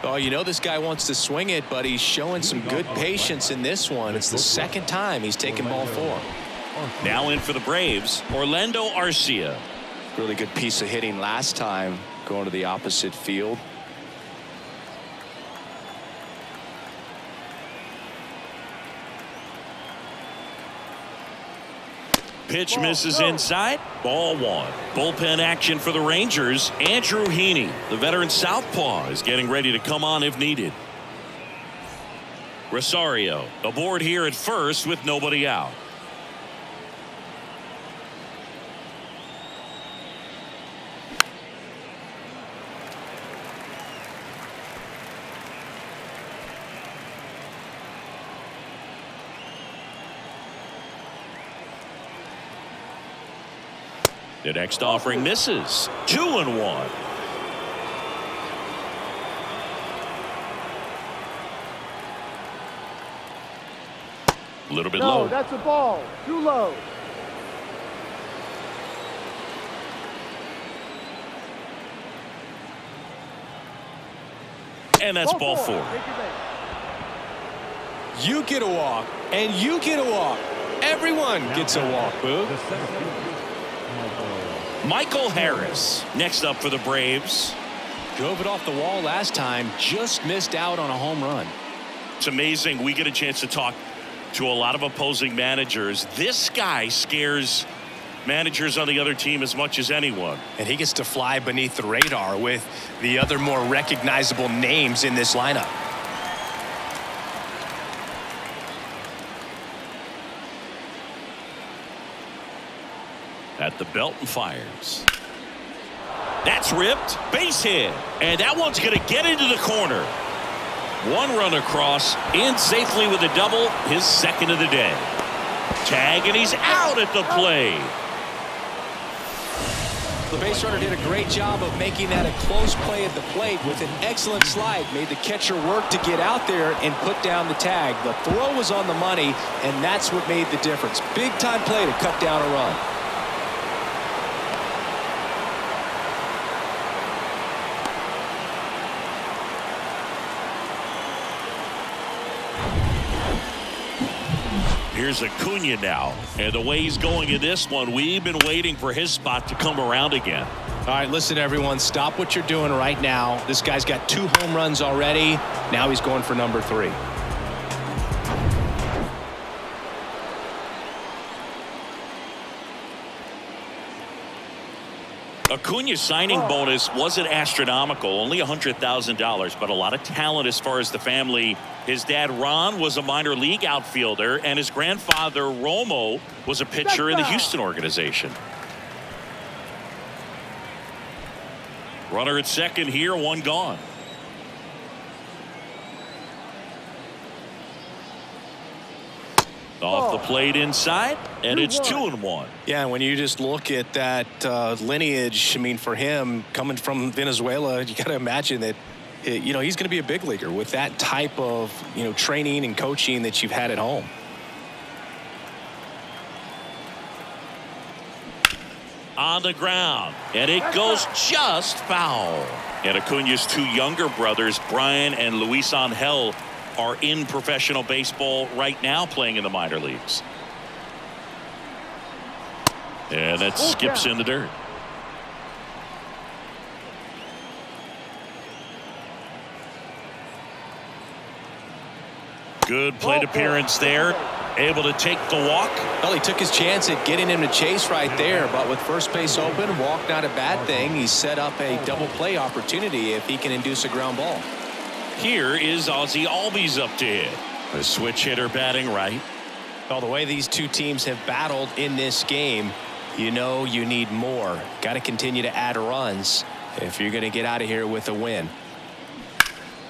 Oh, you know this guy wants to swing it, but he's showing some good patience in this one. It's the 2nd time he's taken ball 4. Now in for the Braves, Orlando Arcia. Really good piece of hitting last time, going to the opposite field. Pitch misses inside. Ball 1. Bullpen action for the Rangers. Andrew Heaney, the veteran southpaw, is getting ready to come on if needed. Rosario aboard here at first with nobody out. The next offering misses. 2-1. A little bit low. No, that's a ball. Too low. And that's ball 4. Take your base. You get a walk, and you get a walk. Everyone gets a walk, Boog. Michael Harris next up for the Braves. Drove it off the wall last time, just missed out on a home run. It's amazing. We get a chance to talk to a lot of opposing managers. This guy scares managers on the other team as much as anyone. And he gets to fly beneath the radar with the other more recognizable names in this lineup. At the belt and fires. That's ripped. Base hit. And that one's going to get into the corner. 1 run across. In safely with a double. His 2nd of the day. Tag, and he's out at the plate. The base runner did a great job of making that a close play at the plate with an excellent slide. Made the catcher work to get out there and put down the tag. The throw was on the money, and that's what made the difference. Big time play to cut down a run. Here's Acuna now, and the way he's going in this one, we've been waiting for his spot to come around again. All right, listen, everyone. Stop what you're doing right now. This guy's got 2 home runs already. Now he's going for number 3. Acuña's signing bonus wasn't astronomical, only $100,000, but a lot of talent as far as the family. His dad, Ron, was a minor league outfielder, and his grandfather, Romo, was a pitcher in the Houston organization. Runner at second here, 1 gone. Off the plate inside, and it's 2-1. Yeah, when you just look at that lineage, I mean, for him coming from Venezuela, you got to imagine that, you know, he's going to be a big leaguer with that type of, you know, training and coaching that you've had at home. On the ground, and it goes just foul. And Acuña's 2 younger brothers, Brian and Luis Angel, are in professional baseball right now, playing in the minor leagues. And that skips in the dirt. Good plate appearance there. Able to take the walk. Well, he took his chance at getting him to chase right there, but with first base open, walk not a bad thing. He set up a double play opportunity if he can induce a ground ball. Here is Ozzie Albies up to hit. A switch hitter batting right. Well, the way these 2 teams have battled in this game, you know you need more. Got to continue to add runs if you're going to get out of here with a win.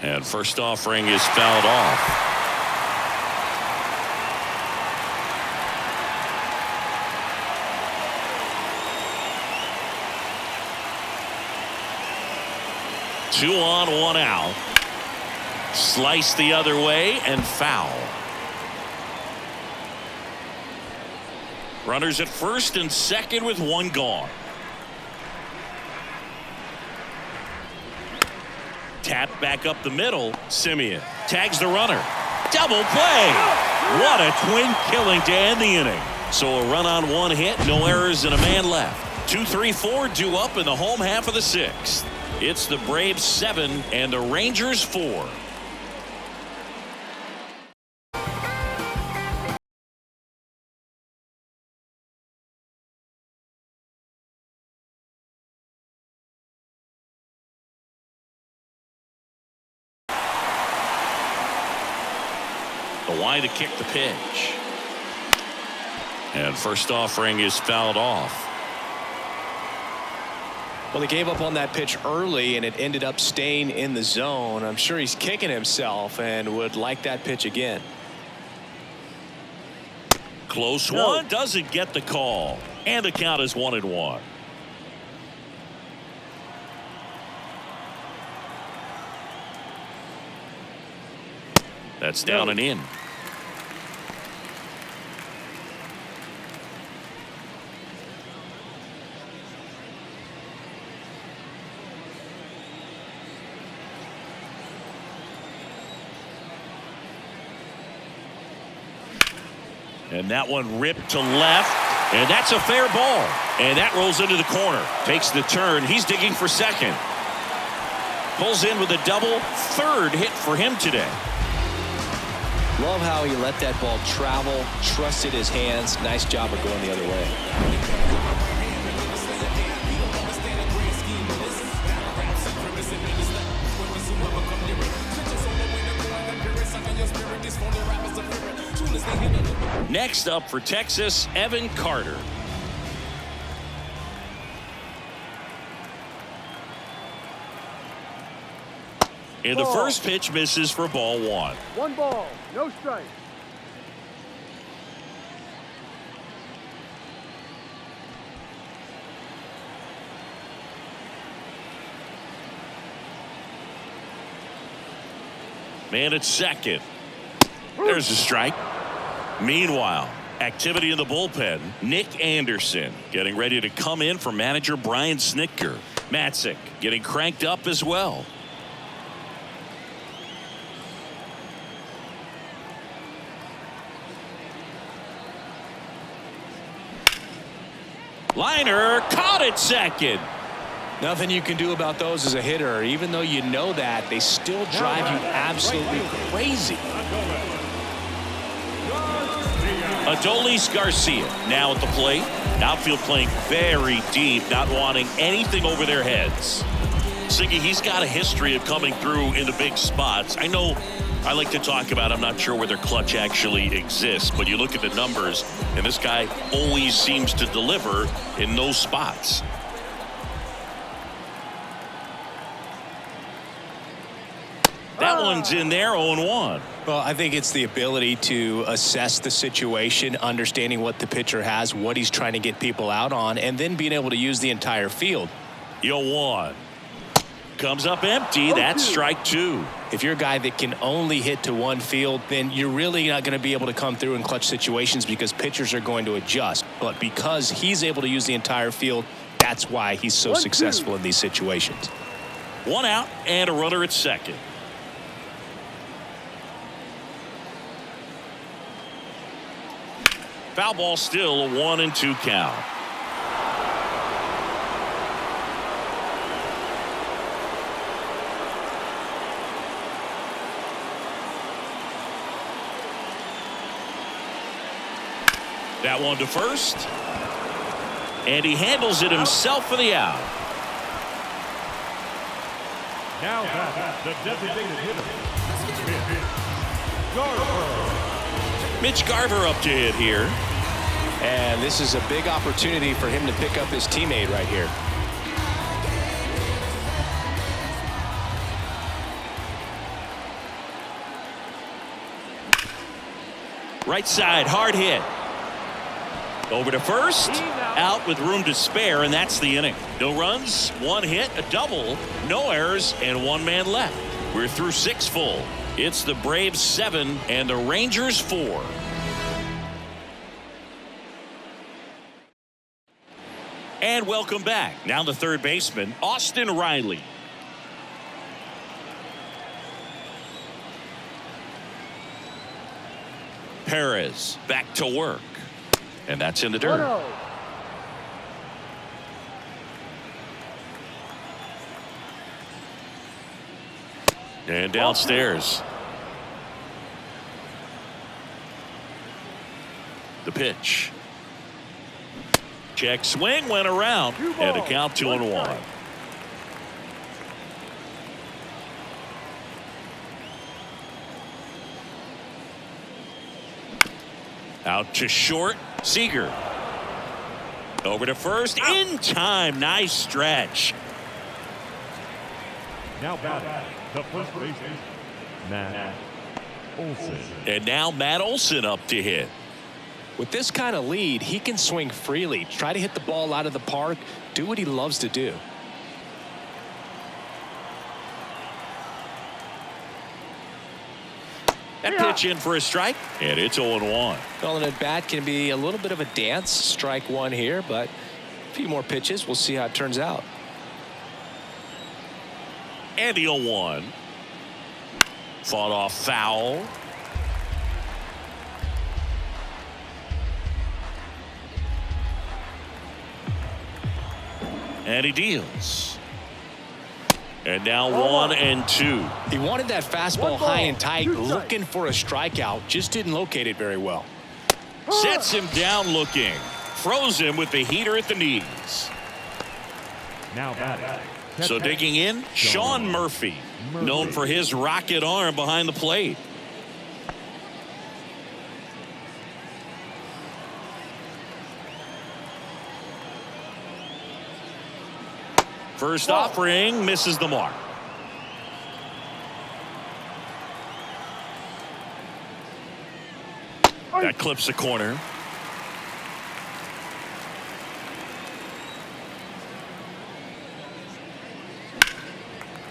And first offering is fouled off. Two on, 1 out. Slice the other way and foul. Runners at first and second with 1 gone. Tap back up the middle. Simeon tags the runner. Double play. What a twin killing to end the inning. So a run on 1 hit, no errors, and a man left. 2, 3, 4 due up in the home half of the 6th. It's the Braves 7 and the Rangers 4. The wide to kick the pitch. And first offering is fouled off. Well, he gave up on that pitch early, and it ended up staying in the zone. I'm sure he's kicking himself and would like that pitch again. Close one, doesn't get the call. And the count is 1-1. That's down and in. And that one ripped to left, and that's a fair ball. And that rolls into the corner. Takes the turn. He's digging for second. Pulls in with a double. 3rd hit for him today. Love how he let that ball travel, trusted his hands. Nice job of going the other way. Next up for Texas, Evan Carter. And the first pitch misses for ball 1. 1 ball, no strike. Man at second. There's a strike. Meanwhile, activity in the bullpen. Nick Anderson getting ready to come in for manager Brian Snitker. Matzik getting cranked up as well. Liner caught at second. Nothing you can do about those as a hitter. Even though you know that, they still drive you absolutely crazy. Adolis Garcia now at the plate. Outfield playing very deep, not wanting anything over their heads. Siggy, he's got a history of coming through in the big spots. I know I like to talk about, I'm not sure whether clutch actually exists, but you look at the numbers, and this guy always seems to deliver in those spots. That one's in there, 0-1. Well, I think it's the ability to assess the situation, understanding what the pitcher has, what he's trying to get people out on, and then being able to use the entire field. 0-1. Comes up empty. That's strike two. If you're a guy that can only hit to one field, then you're really not going to be able to come through in clutch situations because pitchers are going to adjust. But because he's able to use the entire field, that's why he's so successful in these situations. One out and a runner at second. Foul ball, still a 1-2 count. That one to first. And he handles it himself for the out. Now back, the designated hitter, Garver. Mitch Garver up to hit here. And this is a big opportunity for him to pick up his teammate right here. Right side, hard hit. Over to first, out with room to spare, and that's the inning. No runs, one hit, a double, no errors, and one man left. We're through 6 full. It's the Braves 7 and the Rangers 4. And welcome back. Now the third baseman, Austin Riley. Perez back to work. And that's in the dirt. 1-0. And downstairs. The pitch. Check swing, went around, and a count 2-1. Out to short, Seager. Over to first, in time, nice stretch. Now batting, the first baseman, Matt Olson. And now Matt Olson up to hit. With this kind of lead, he can swing freely, try to hit the ball out of the park, do what he loves to do. That pitch in for a strike, and it's 0-1. Calling at bat can be a little bit of a dance. Strike one here, but a few more pitches. We'll see how it turns out. And the 0-1. Fought off foul. And he deals. And now 1-2. He wanted that fastball high and tight, looking for a strikeout. Just didn't locate it very well. Sets him down looking. Froze him with the heater at the knees. Now batting. So digging in, Sean Murphy, known for his rocket arm behind the plate. First offering misses the mark. That clips the corner.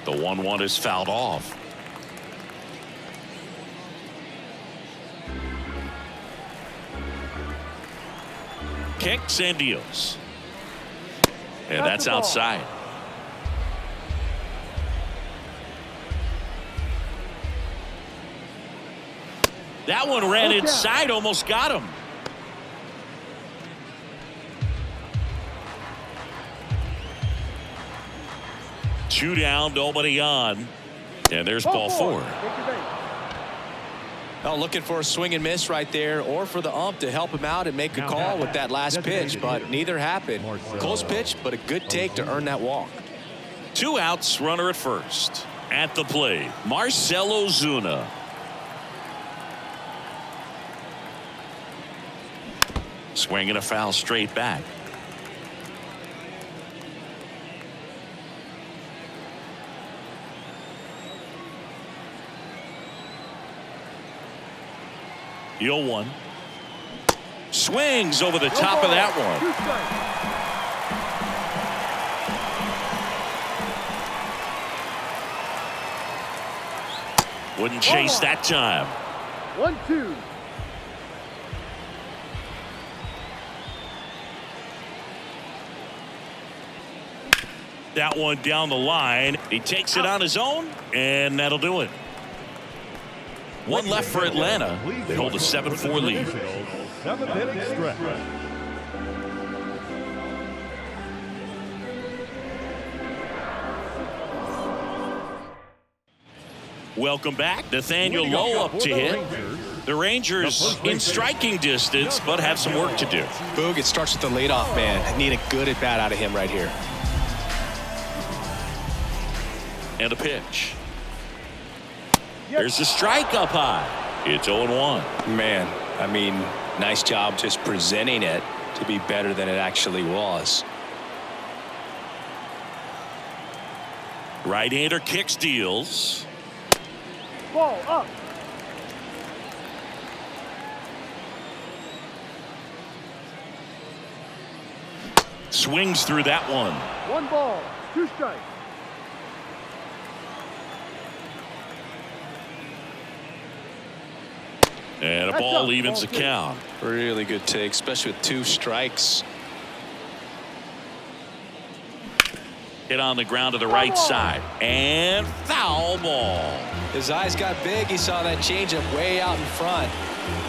The 1-1 is fouled off. Kicks and deals. And that's outside. That one ran inside, almost got him. 2 down, nobody on. And there's ball 4. Oh, looking for a swing and miss right there, or for the ump to help him out and make a call with that last pitch, but neither happened. Close pitch, but a good take to earn that walk. 2 outs, runner at first. At the plate, Marcell Ozuna. Swinging a foul straight back. The 0-1. Swings over the top of that one. Wouldn't chase that time. 1-2. That one down the line. He takes it on his own, and that'll do it. 1 left for Atlanta. They hold a 7-4 lead. 7th inning stretch. Welcome back. Nathaniel Lowe up to hit. The Rangers in striking distance, but have some work to do. Boog, it starts with the leadoff man. I need a good at bat out of him right here. And a pitch. There's a strike up high. It's 0-1. Man, I mean, nice job just presenting it to be better than it actually was. Right-hander kicks, deals. Ball up. Swings through that one. 1 ball, 2 strikes. And a ball evens the count. Really good take, especially with 2 strikes. Hit on the ground to the right side. And foul ball. His eyes got big. He saw that changeup way out in front.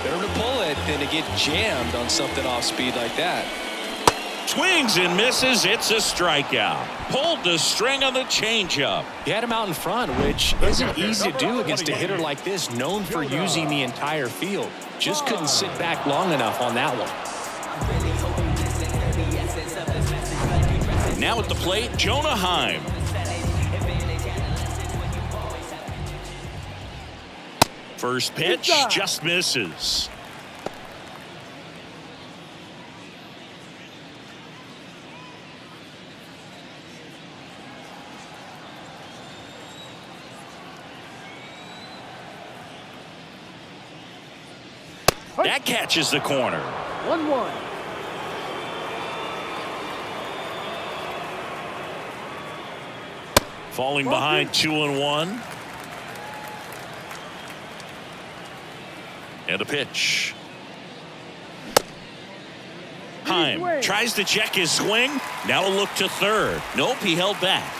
Better to pull it than to get jammed on something off speed like that. Swings and misses. It's a strikeout. Pulled the string on the changeup. He had him out in front, which isn't easy to do against a hitter like this, known for using the entire field. Just couldn't sit back long enough on that one. Now at the plate, Jonah Heim. First pitch just misses. That catches the corner. 1-1. Falling behind 2-1. And a pitch. Heim tries to check his swing. Now a look to third. Nope, he held back.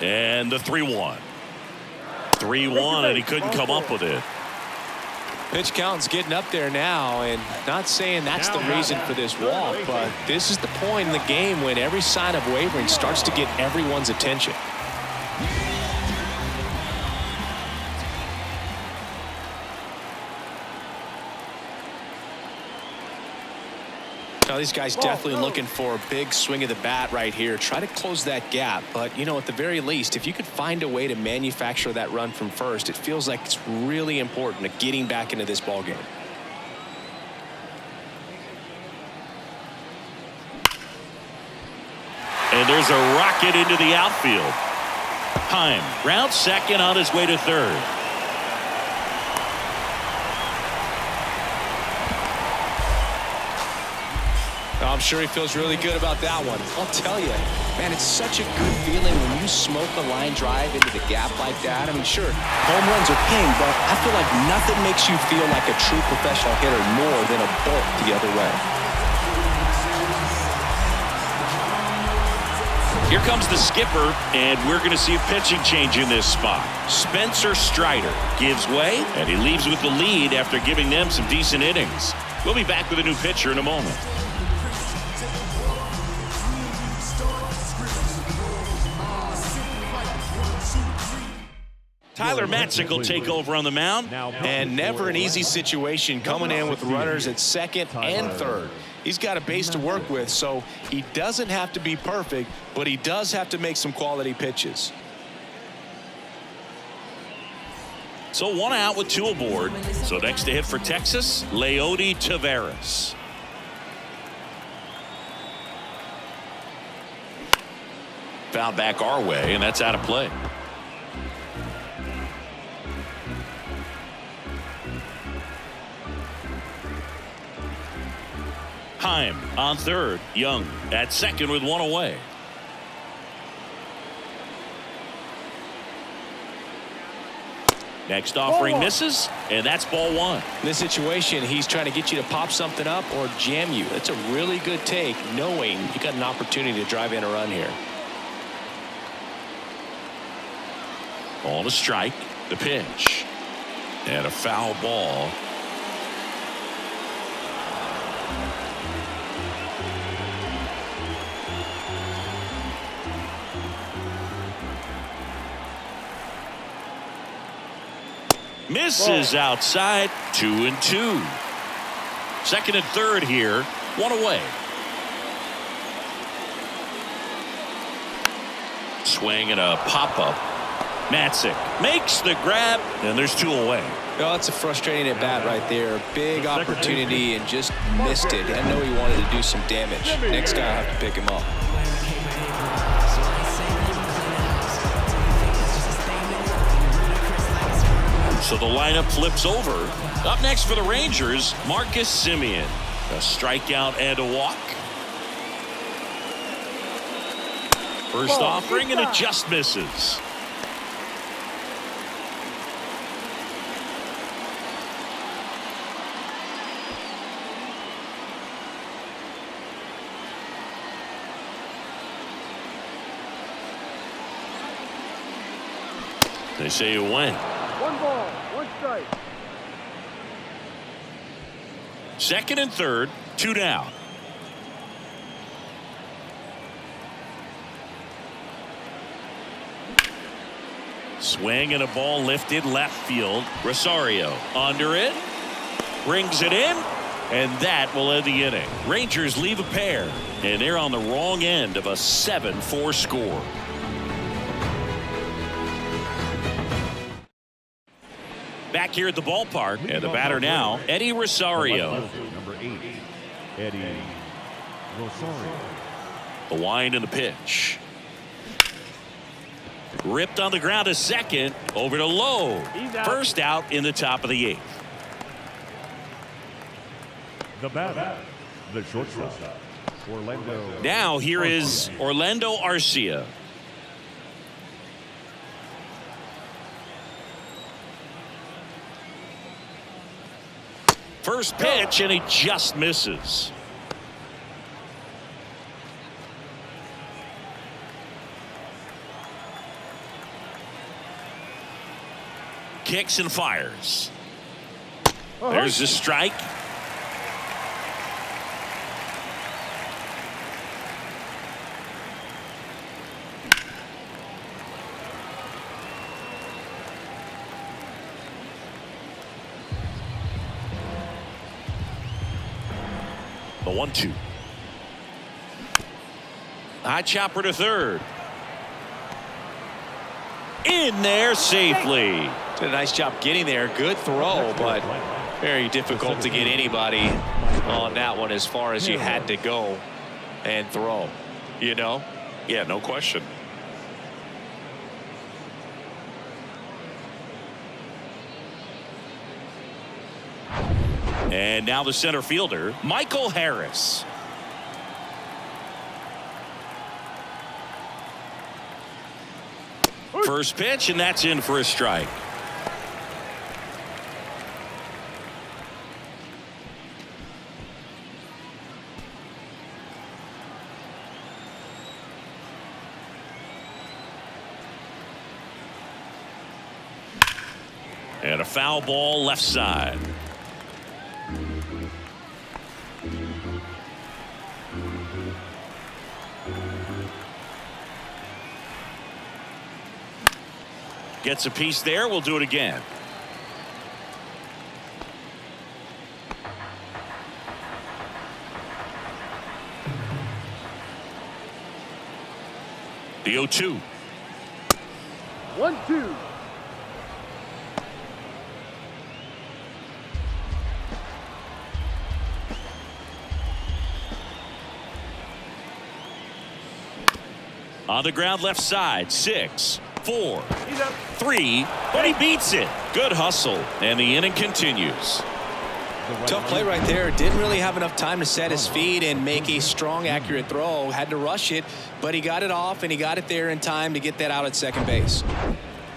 And the 3-1. 3-1, and he couldn't come up with it. Pitch count's getting up there now, and not saying that's the reason for this walk, but this is the point in the game when every sign of wavering starts to get everyone's attention. Now these guys definitely looking for a big swing of the bat right here. Try to close that gap, but you know, at the very least, if you could find a way to manufacture that run from first, it feels like it's really important to getting back into this ball game. And there's a rocket into the outfield. Heim rounds second on his way to third. I'm sure he feels really good about that one. I'll tell you, man, it's such a good feeling when you smoke a line drive into the gap like that. I mean, sure, home runs are king, but I feel like nothing makes you feel like a true professional hitter more than a bolt the other way. Here comes the skipper, and we're going to see a pitching change in this spot. Spencer Strider gives way, and he leaves with the lead after giving them some decent innings. We'll be back with a new pitcher in a moment. Tyler Matzik will take over on the mound. And never an easy situation coming in with runners at second and third. He's got a base to work with, so he doesn't have to be perfect, but he does have to make some quality pitches. So 1 out with 2 aboard. So next to hit for Texas, Leody Taveras. Foul back our way, and that's out of play. Heim on third. Young at second with 1 away. Next offering misses, and that's ball 1. In this situation, he's trying to get you to pop something up or jam you. That's a really good take, knowing you got an opportunity to drive in a run here. Ball to strike. The pitch. And a foul ball. Misses outside. 2-2. Second and third here. 1 away. Swing and a pop-up. Matzik makes the grab, and there's 2 away. Well, that's a frustrating at bat right there. Big opportunity and just missed it. I know he wanted to do some damage. Next guy will have to pick him up. So the lineup flips over. Up next for the Rangers, Marcus Semien. A strikeout and a walk. First offering, and it just misses. They say you win. 1 ball, 1 strike. Second and third, 2 down. Swing and a ball lifted left field. Rosario under it. Brings it in. And that will end the inning. Rangers leave a pair. And they're on the wrong end of a 7-4 score. Back here at the ballpark, and the batter now, Eddie Rosario. Number 8, Eddie Rosario. The wind and the pitch. Ripped on the ground to second. Over to Lowe. First out in the top of the 8th. The batter, the shortstop, Orlando. Now here is Orlando Arcia. First pitch, and he just misses. Kicks and fires. There's the strike. The 1-2. High chopper to third. In there safely. Did a nice job getting there. Good throw, but very difficult to get anybody on that one as far as you had to go and throw. You know? Yeah, no question. And now the center fielder, Michael Harris. First pitch, and that's in for a strike. And a foul ball left side. Gets a piece there. We'll do it again. The 0-2. 1-2. On the ground left side. 6, 4, 3, but he beats it. Good hustle, and the inning continues. Tough play right there. Didn't really have enough time to set his feet and make a strong, accurate throw. Had to rush it, but he got it off, and he got it there in time to get that out at second base.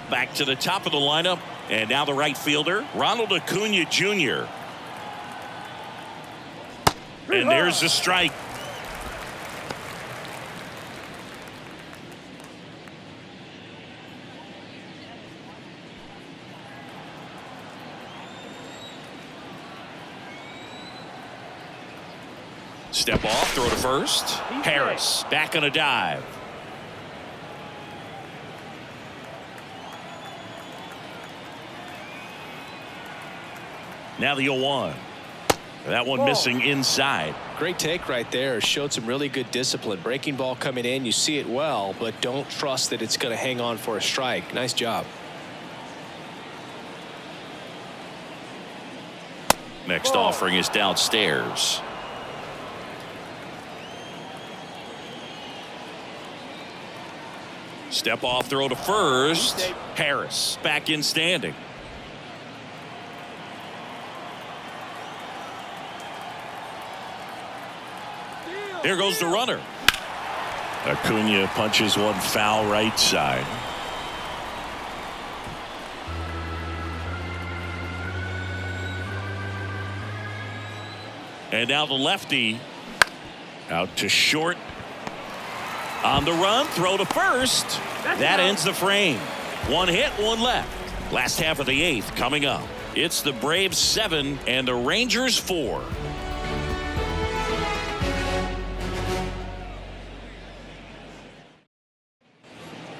Back to the top of the lineup, and now the right fielder, Ronald Acuna Jr. And there's the strike. Step off, throw to first. Harris back on a dive. Now the 0-1. That one missing inside. Great take right there. Showed some really good discipline. Breaking ball coming in. You see it well, but don't trust that it's going to hang on for a strike. Nice job. Next offering is downstairs. Step off, throw to first. Harris back in standing. There goes the runner. Acuna punches one foul right side. And now the lefty out to short. On the run, throw to first. That ends the frame. One hit, one left. Last half of the 8th coming up. It's the Braves 7 and the Rangers 4.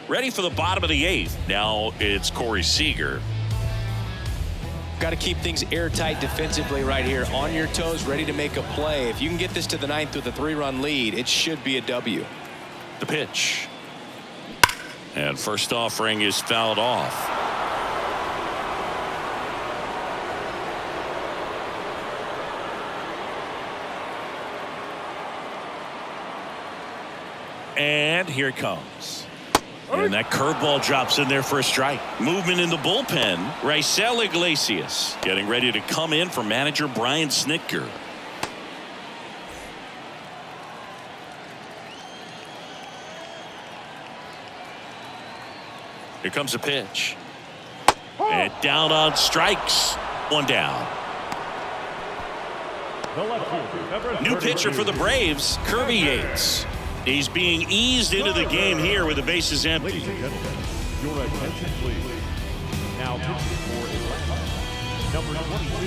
Ready for the bottom of the 8th. Now it's Corey Seager. Got to keep things airtight defensively right here. On your toes, ready to make a play. If you can get this to the 9th with a 3-run lead, it should be a W. The pitch. And first offering is fouled off. And here it comes. And that curveball drops in there for a strike. Movement in the bullpen. Raisel Iglesias getting ready to come in for manager Brian Snitker. Here comes a pitch. And down on strikes. One down. New pitcher for the Braves, Kirby Yates. He's being eased into the game here with the bases empty. Ladies and gentlemen, your attention please. Now pitching for Atlanta, number 22,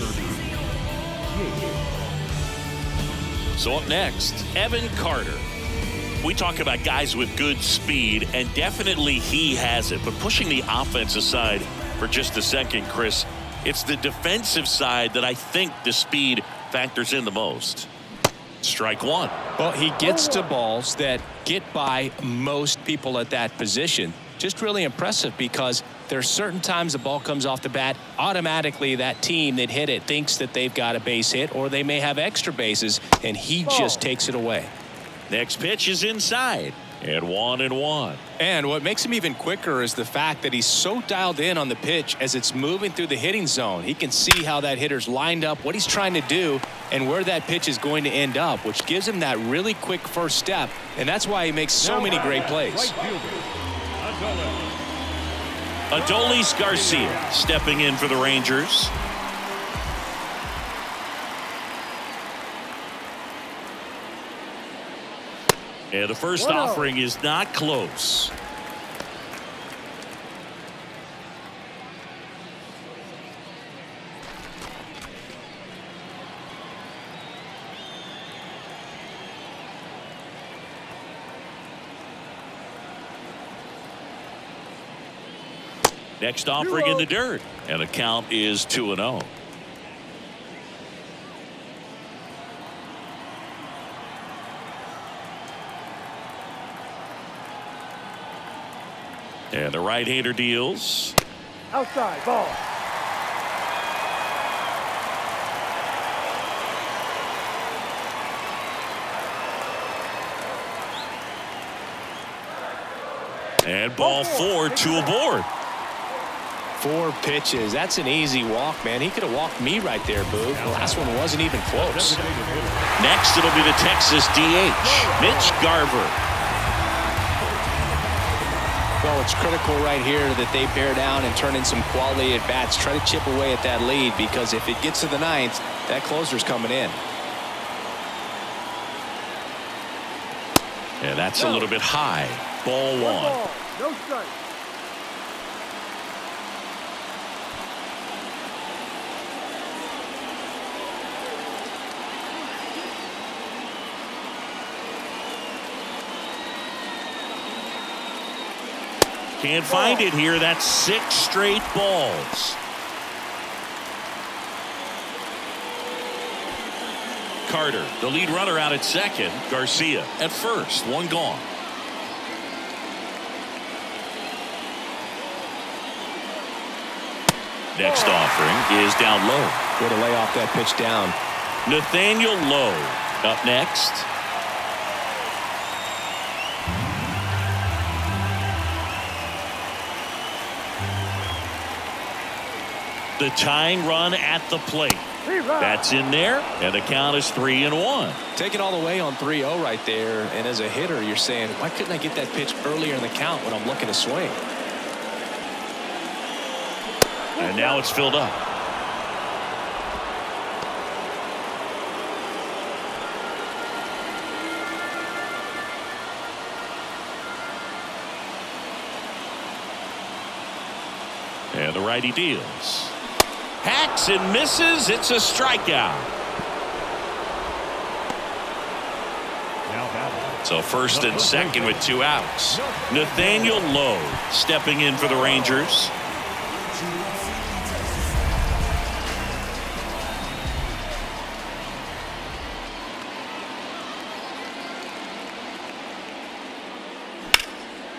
Kirby Yates. So up next, Evan Carter. We talk about guys with good speed, and definitely he has it. But pushing the offense aside for just a second, Chris, it's the defensive side that I think the speed factors in the most. Strike one. Well, he gets to balls that get by most people at that position. Just really impressive because there are certain times the ball comes off the bat, automatically that team that hit it thinks that they've got a base hit or they may have extra bases, and he just takes it away. Next pitch is inside. And 1-1. And what makes him even quicker is the fact that he's so dialed in on the pitch as it's moving through the hitting zone. He can see how that hitter's lined up, what he's trying to do, and where that pitch is going to end up, which gives him that really quick first step. And that's why he makes so many great plays. Adolis Garcia stepping in for the Rangers. And the first offering is not close. Next offering in the dirt, and the count is 2-0. And the right-hander deals. Outside, ball. And ball 4, 2 aboard. 4 pitches. That's an easy walk, man. He could have walked me right there, Boo. The last one wasn't even close. Next, it'll be the Texas DH, Mitch Garver. Well, it's critical right here that they bear down and turn in some quality at bats. Try to chip away at that lead, because if it gets to the 9th, that closer's coming in. Yeah, that's a little bit high. Ball 1. Ball. No strike. Can't find it here. That's 6 straight balls. Carter, the lead runner, out at second. Garcia at first. 1 gone. Next offering is down low. Way to lay off that pitch down. Nathaniel Lowe up next. The tying run at the plate. That's in there, and the count is 3-1. Take it all the way on 3-0 right there, and as a hitter, you're saying, why couldn't I get that pitch earlier in the count when I'm looking to swing? And now it's filled up. And the righty deals. Hacks and misses. It's a strikeout. So first and second with 2 outs. Nathaniel Lowe stepping in for the Rangers.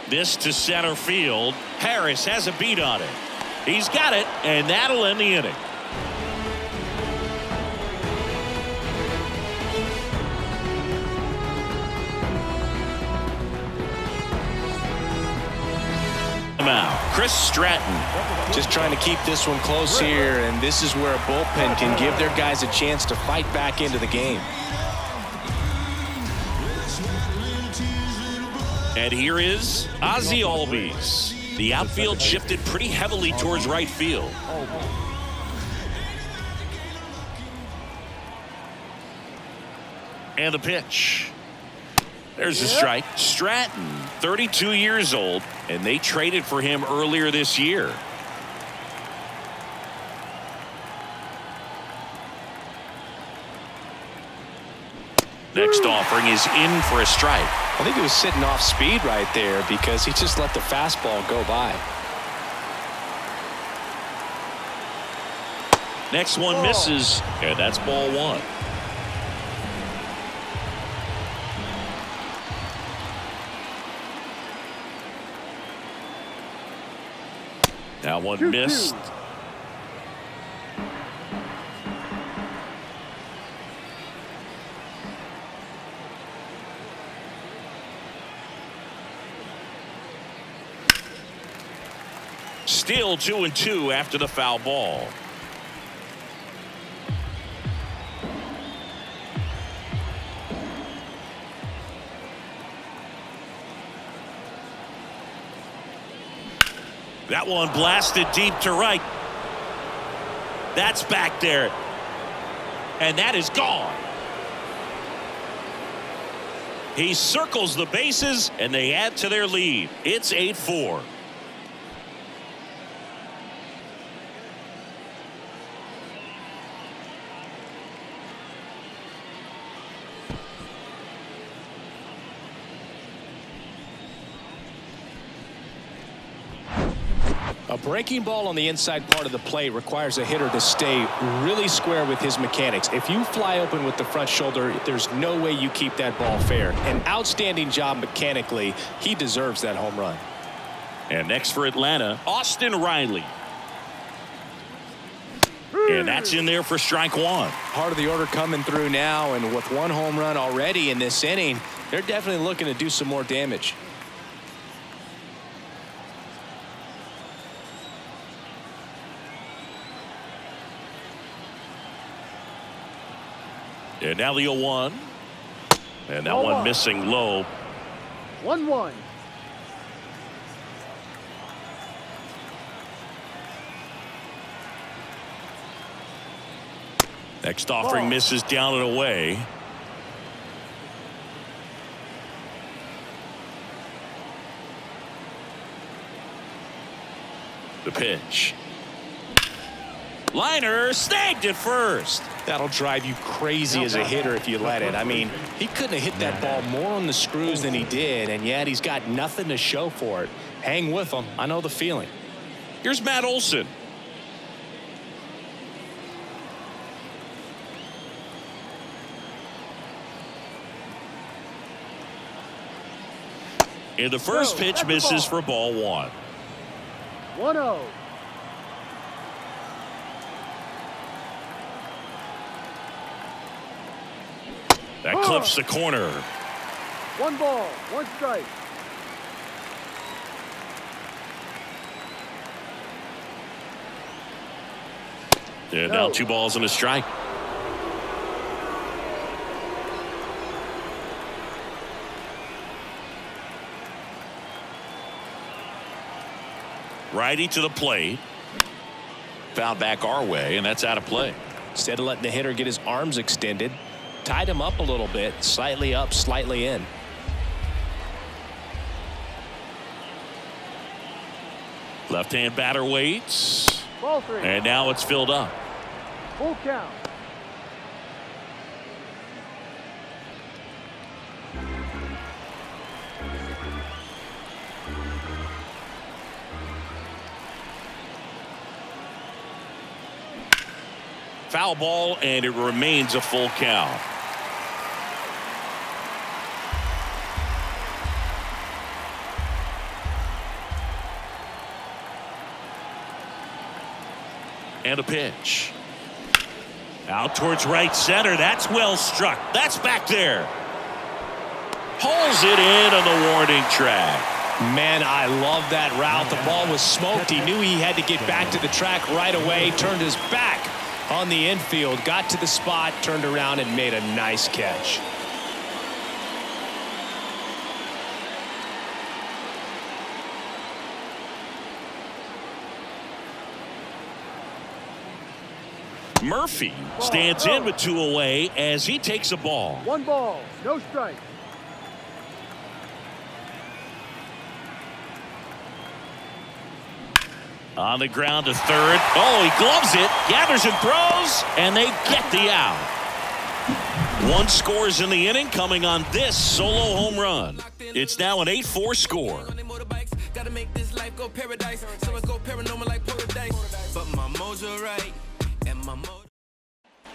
This to center field. Harris has a beat on it. He's got it, and that'll end the inning. Chris Stratton. Just trying to keep this one close here, and this is where a bullpen can give their guys a chance to fight back into the game. And here is Ozzie Albies. The outfield shifted pretty heavily towards right field. And the pitch. There's the strike. Stratton, 32 years old, and they traded for him earlier this year. Next offering is in for a strike. I think he was sitting off speed right there because he just let the fastball go by. Next one misses, and that's ball 1. That one missed. Still 2-2 after the foul ball. That one blasted deep to right. That's back there. And that is gone. He circles the bases, and they add to their lead. It's 8-4. A A breaking ball on the inside part of the plate requires a hitter to stay really square with his mechanics. If you fly open with the front shoulder, there's no way you keep that ball fair. An outstanding job mechanically. He deserves that home run. And next for Atlanta, Austin Riley. And that's in there for strike one. Part of the order coming through now, and with one home run already in this inning, they're definitely looking to do some more damage. And now the 0-1. And that one missing low. 1-1. Next offering misses down and away. The pitch. Liner snagged at first. That'll drive you crazy as a hitter if you let it. I mean, he couldn't have hit that ball more on the screws than he did, and yet he's got nothing to show for it. Hang with him. I know the feeling. Here's Matt Olson. And the first pitch misses for ball one. 1-0. That clips the corner. 1 ball, 1 strike. And now 2 balls and a strike. Righty to the plate. Foul back our way, and that's out of play. Instead of letting the hitter get his arms extended, tied him up a little bit, slightly up, slightly in. Left-hand batter waits. Ball 3. And now it's filled up. Full count. Foul ball, and it remains a full count. And a pitch. Out towards right center. That's well struck. That's back there. Pulls it in on the warning track. Man, I love that route. The ball was smoked. He knew he had to get back to the track right away. Turned his back on the infield. Got to the spot, turned around, and made a nice catch. Murphy stands in with 2 away as he takes a ball. 1 ball, no strike. On the ground to third. Oh, he gloves it, gathers and throws, and they get the out. 1 scores in the inning coming on this solo home run. It's now an 8-4 score. Gotta make this life go paradise, so I go paranormal like paradise. But my mojo right, and my mojo.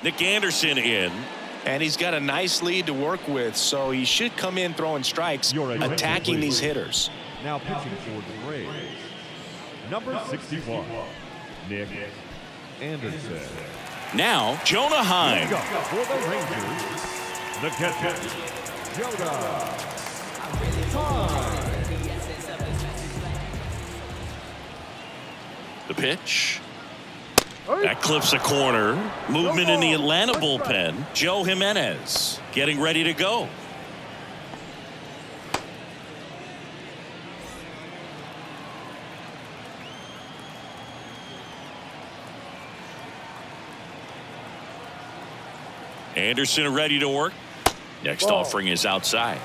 Nick Anderson in. And he's got a nice lead to work with, so he should come in throwing strikes, attacking these hitters. Now pitching for the Braves, number 61, Nick Anderson. Now, Jonah Heim. For the Rangers, the catcher, Jonah Heim. The pitch. That clips a corner. Movement in the Atlanta bullpen. Joe Jimenez getting ready to go. Anderson ready to work. Next offering is outside.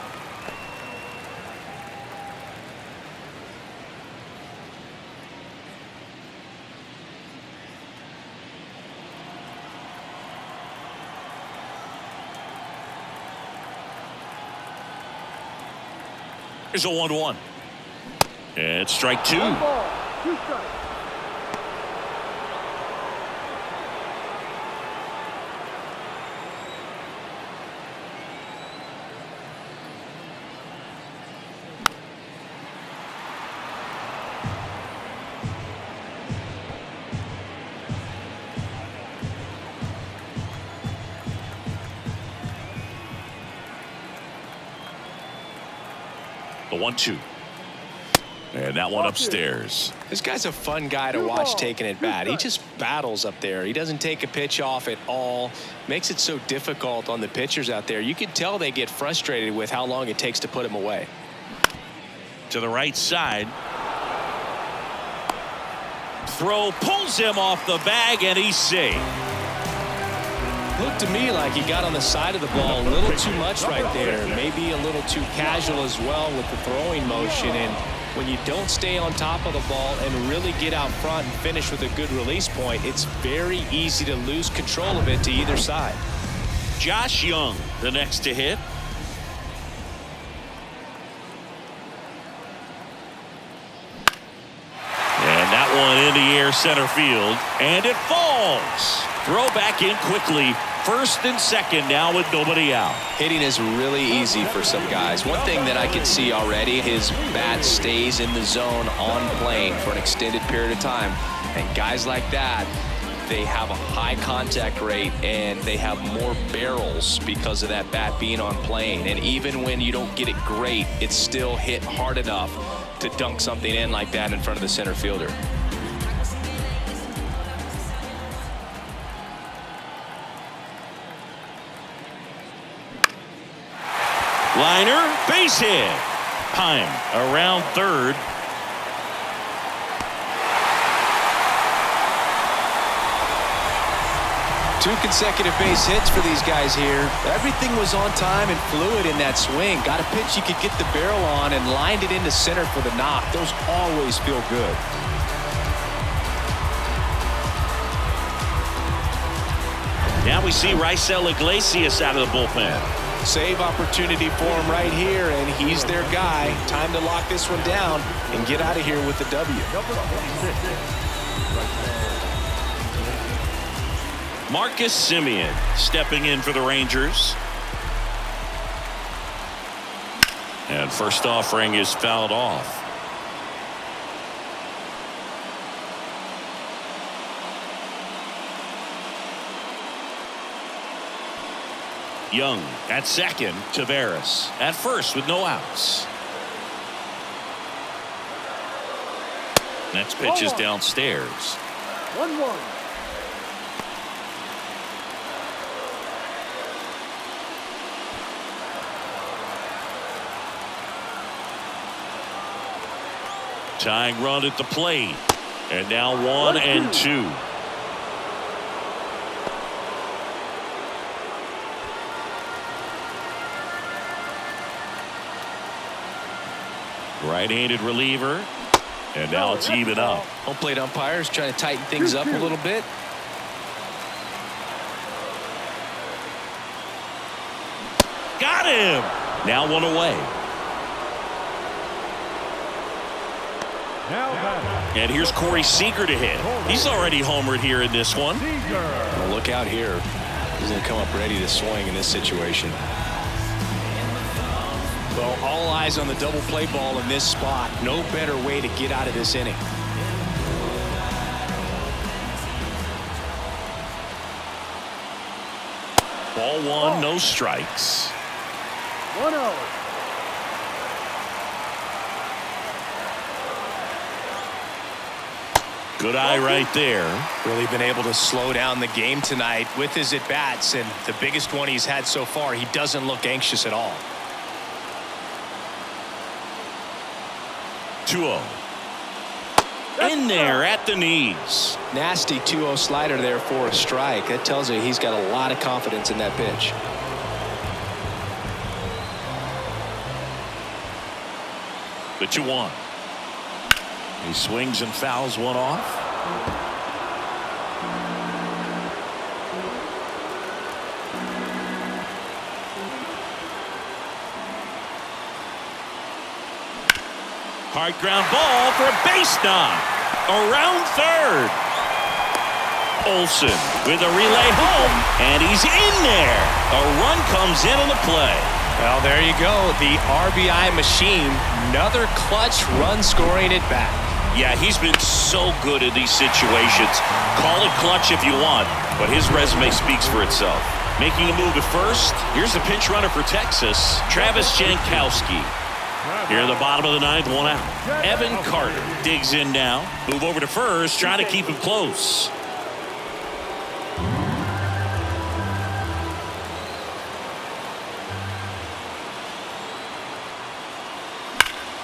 Here's a 1-1. And strike 2. 1 ball, 2 strikes. The 1-2. And that one upstairs. This guy's a fun guy to watch taking at bat. He just battles up there. He doesn't take a pitch off at all. Makes it so difficult on the pitchers out there. You can tell they get frustrated with how long it takes to put him away. To the right side. Throw pulls him off the bag, and he's safe. Looked to me like he got on the side of the ball a little too much right there. Maybe a little too casual as well with the throwing motion. And when you don't stay on top of the ball and really get out front and finish with a good release point, it's very easy to lose control of it to either side. Josh Young, the next to hit. And that one in the air center field, and it falls. Throw back in quickly. First and second now with nobody out. Hitting is really easy for some guys. One thing that I can see already, his bat stays in the zone on plane for an extended period of time. And guys like that, they have a high contact rate and they have more barrels because of that bat being on plane. And even when you don't get it great, it's still hit hard enough to dunk something in like that in front of the center fielder. Liner, base hit. Heim around third. Two consecutive base hits for these guys here. Everything was on time and fluid in that swing. Got a pitch you could get the barrel on and lined it into center for the knock. Those always feel good. Now we see Raisel Iglesias out of the bullpen. Save opportunity for him right here, and he's their guy. Time to lock this one down and get out of here with the W. Marcus Semien stepping in for the Rangers. And first offering is fouled off. Young at second. Taveras at first with no outs. Next pitch is downstairs. 1-1. Tying run at the plate. And now 1-2. Right-handed reliever. And now it's even up. Home plate umpires trying to tighten things up a little bit. Got him. Now one away. And here's Corey Seager to hit. He's already homered here in this one. Well, look out here. He's going to come up ready to swing in this situation. Well, all eyes on the double play ball in this spot. No better way to get out of this inning. Ball one, no strikes. 1-0. Good eye right there. Really been able to slow down the game tonight with his at-bats, and the biggest one he's had so far, he doesn't look anxious at all. 2-0. In there at the knees. Nasty 2-0 slider there for a strike. That tells you he's got a lot of confidence in that pitch. The 2-1. He swings and fouls one off. Hard ground ball for a base knock. Around third. Olsen with a relay home, and he's in there. A run comes in on the play. Well, there you go. The RBI machine. Another clutch run scoring at bat. Yeah, he's been so good in these situations. Call it clutch if you want, but his resume speaks for itself. Making a move at first, here's the pinch runner for Texas, Travis Jankowski. Here in the bottom of the ninth, one out. Evan Carter digs in now. Move over to first, trying to keep him close.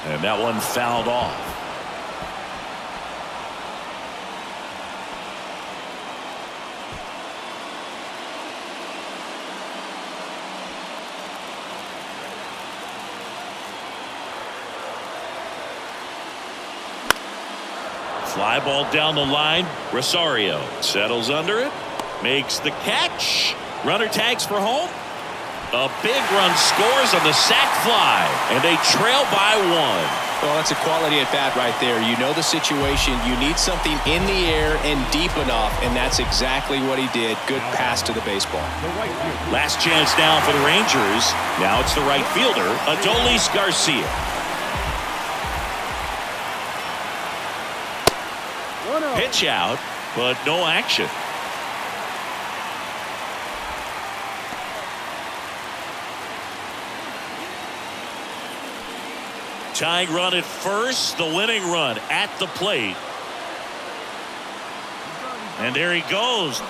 And that one fouled off. Fly ball down the line. Rosario settles under it. Makes the catch. Runner tags for home. A big run scores on the sac fly, and they trail by one. Well, that's a quality at bat right there. You know the situation. You need something in the air and deep enough, and that's exactly what he did. Good pass to the baseball. Last chance now for the Rangers. Now it's the right fielder, Adolis Garcia. 1-0. Pitch out, but no action. Tying run at first, the winning run at the plate. And there he goes.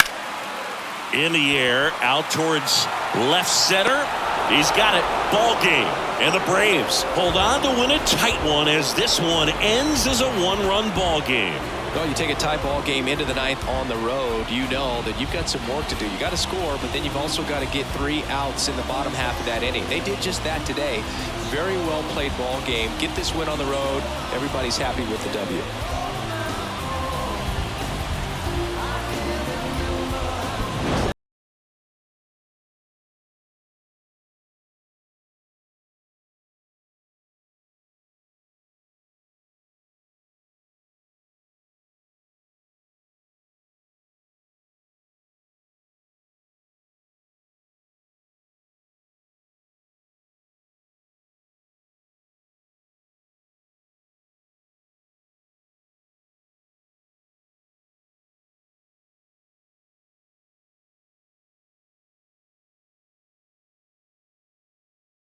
In the air, out towards left center. He's got it. Ball game. And the Braves hold on to win a tight one as this one ends as a one-run ball game. Well, you take a tie ball game into the ninth on the road, you know that you've got some work to do. You got to score, but then you've also got to get 3 outs in the bottom half of that inning. They did just that today. Very well played ball game. Get this win on the road. Everybody's happy with the W.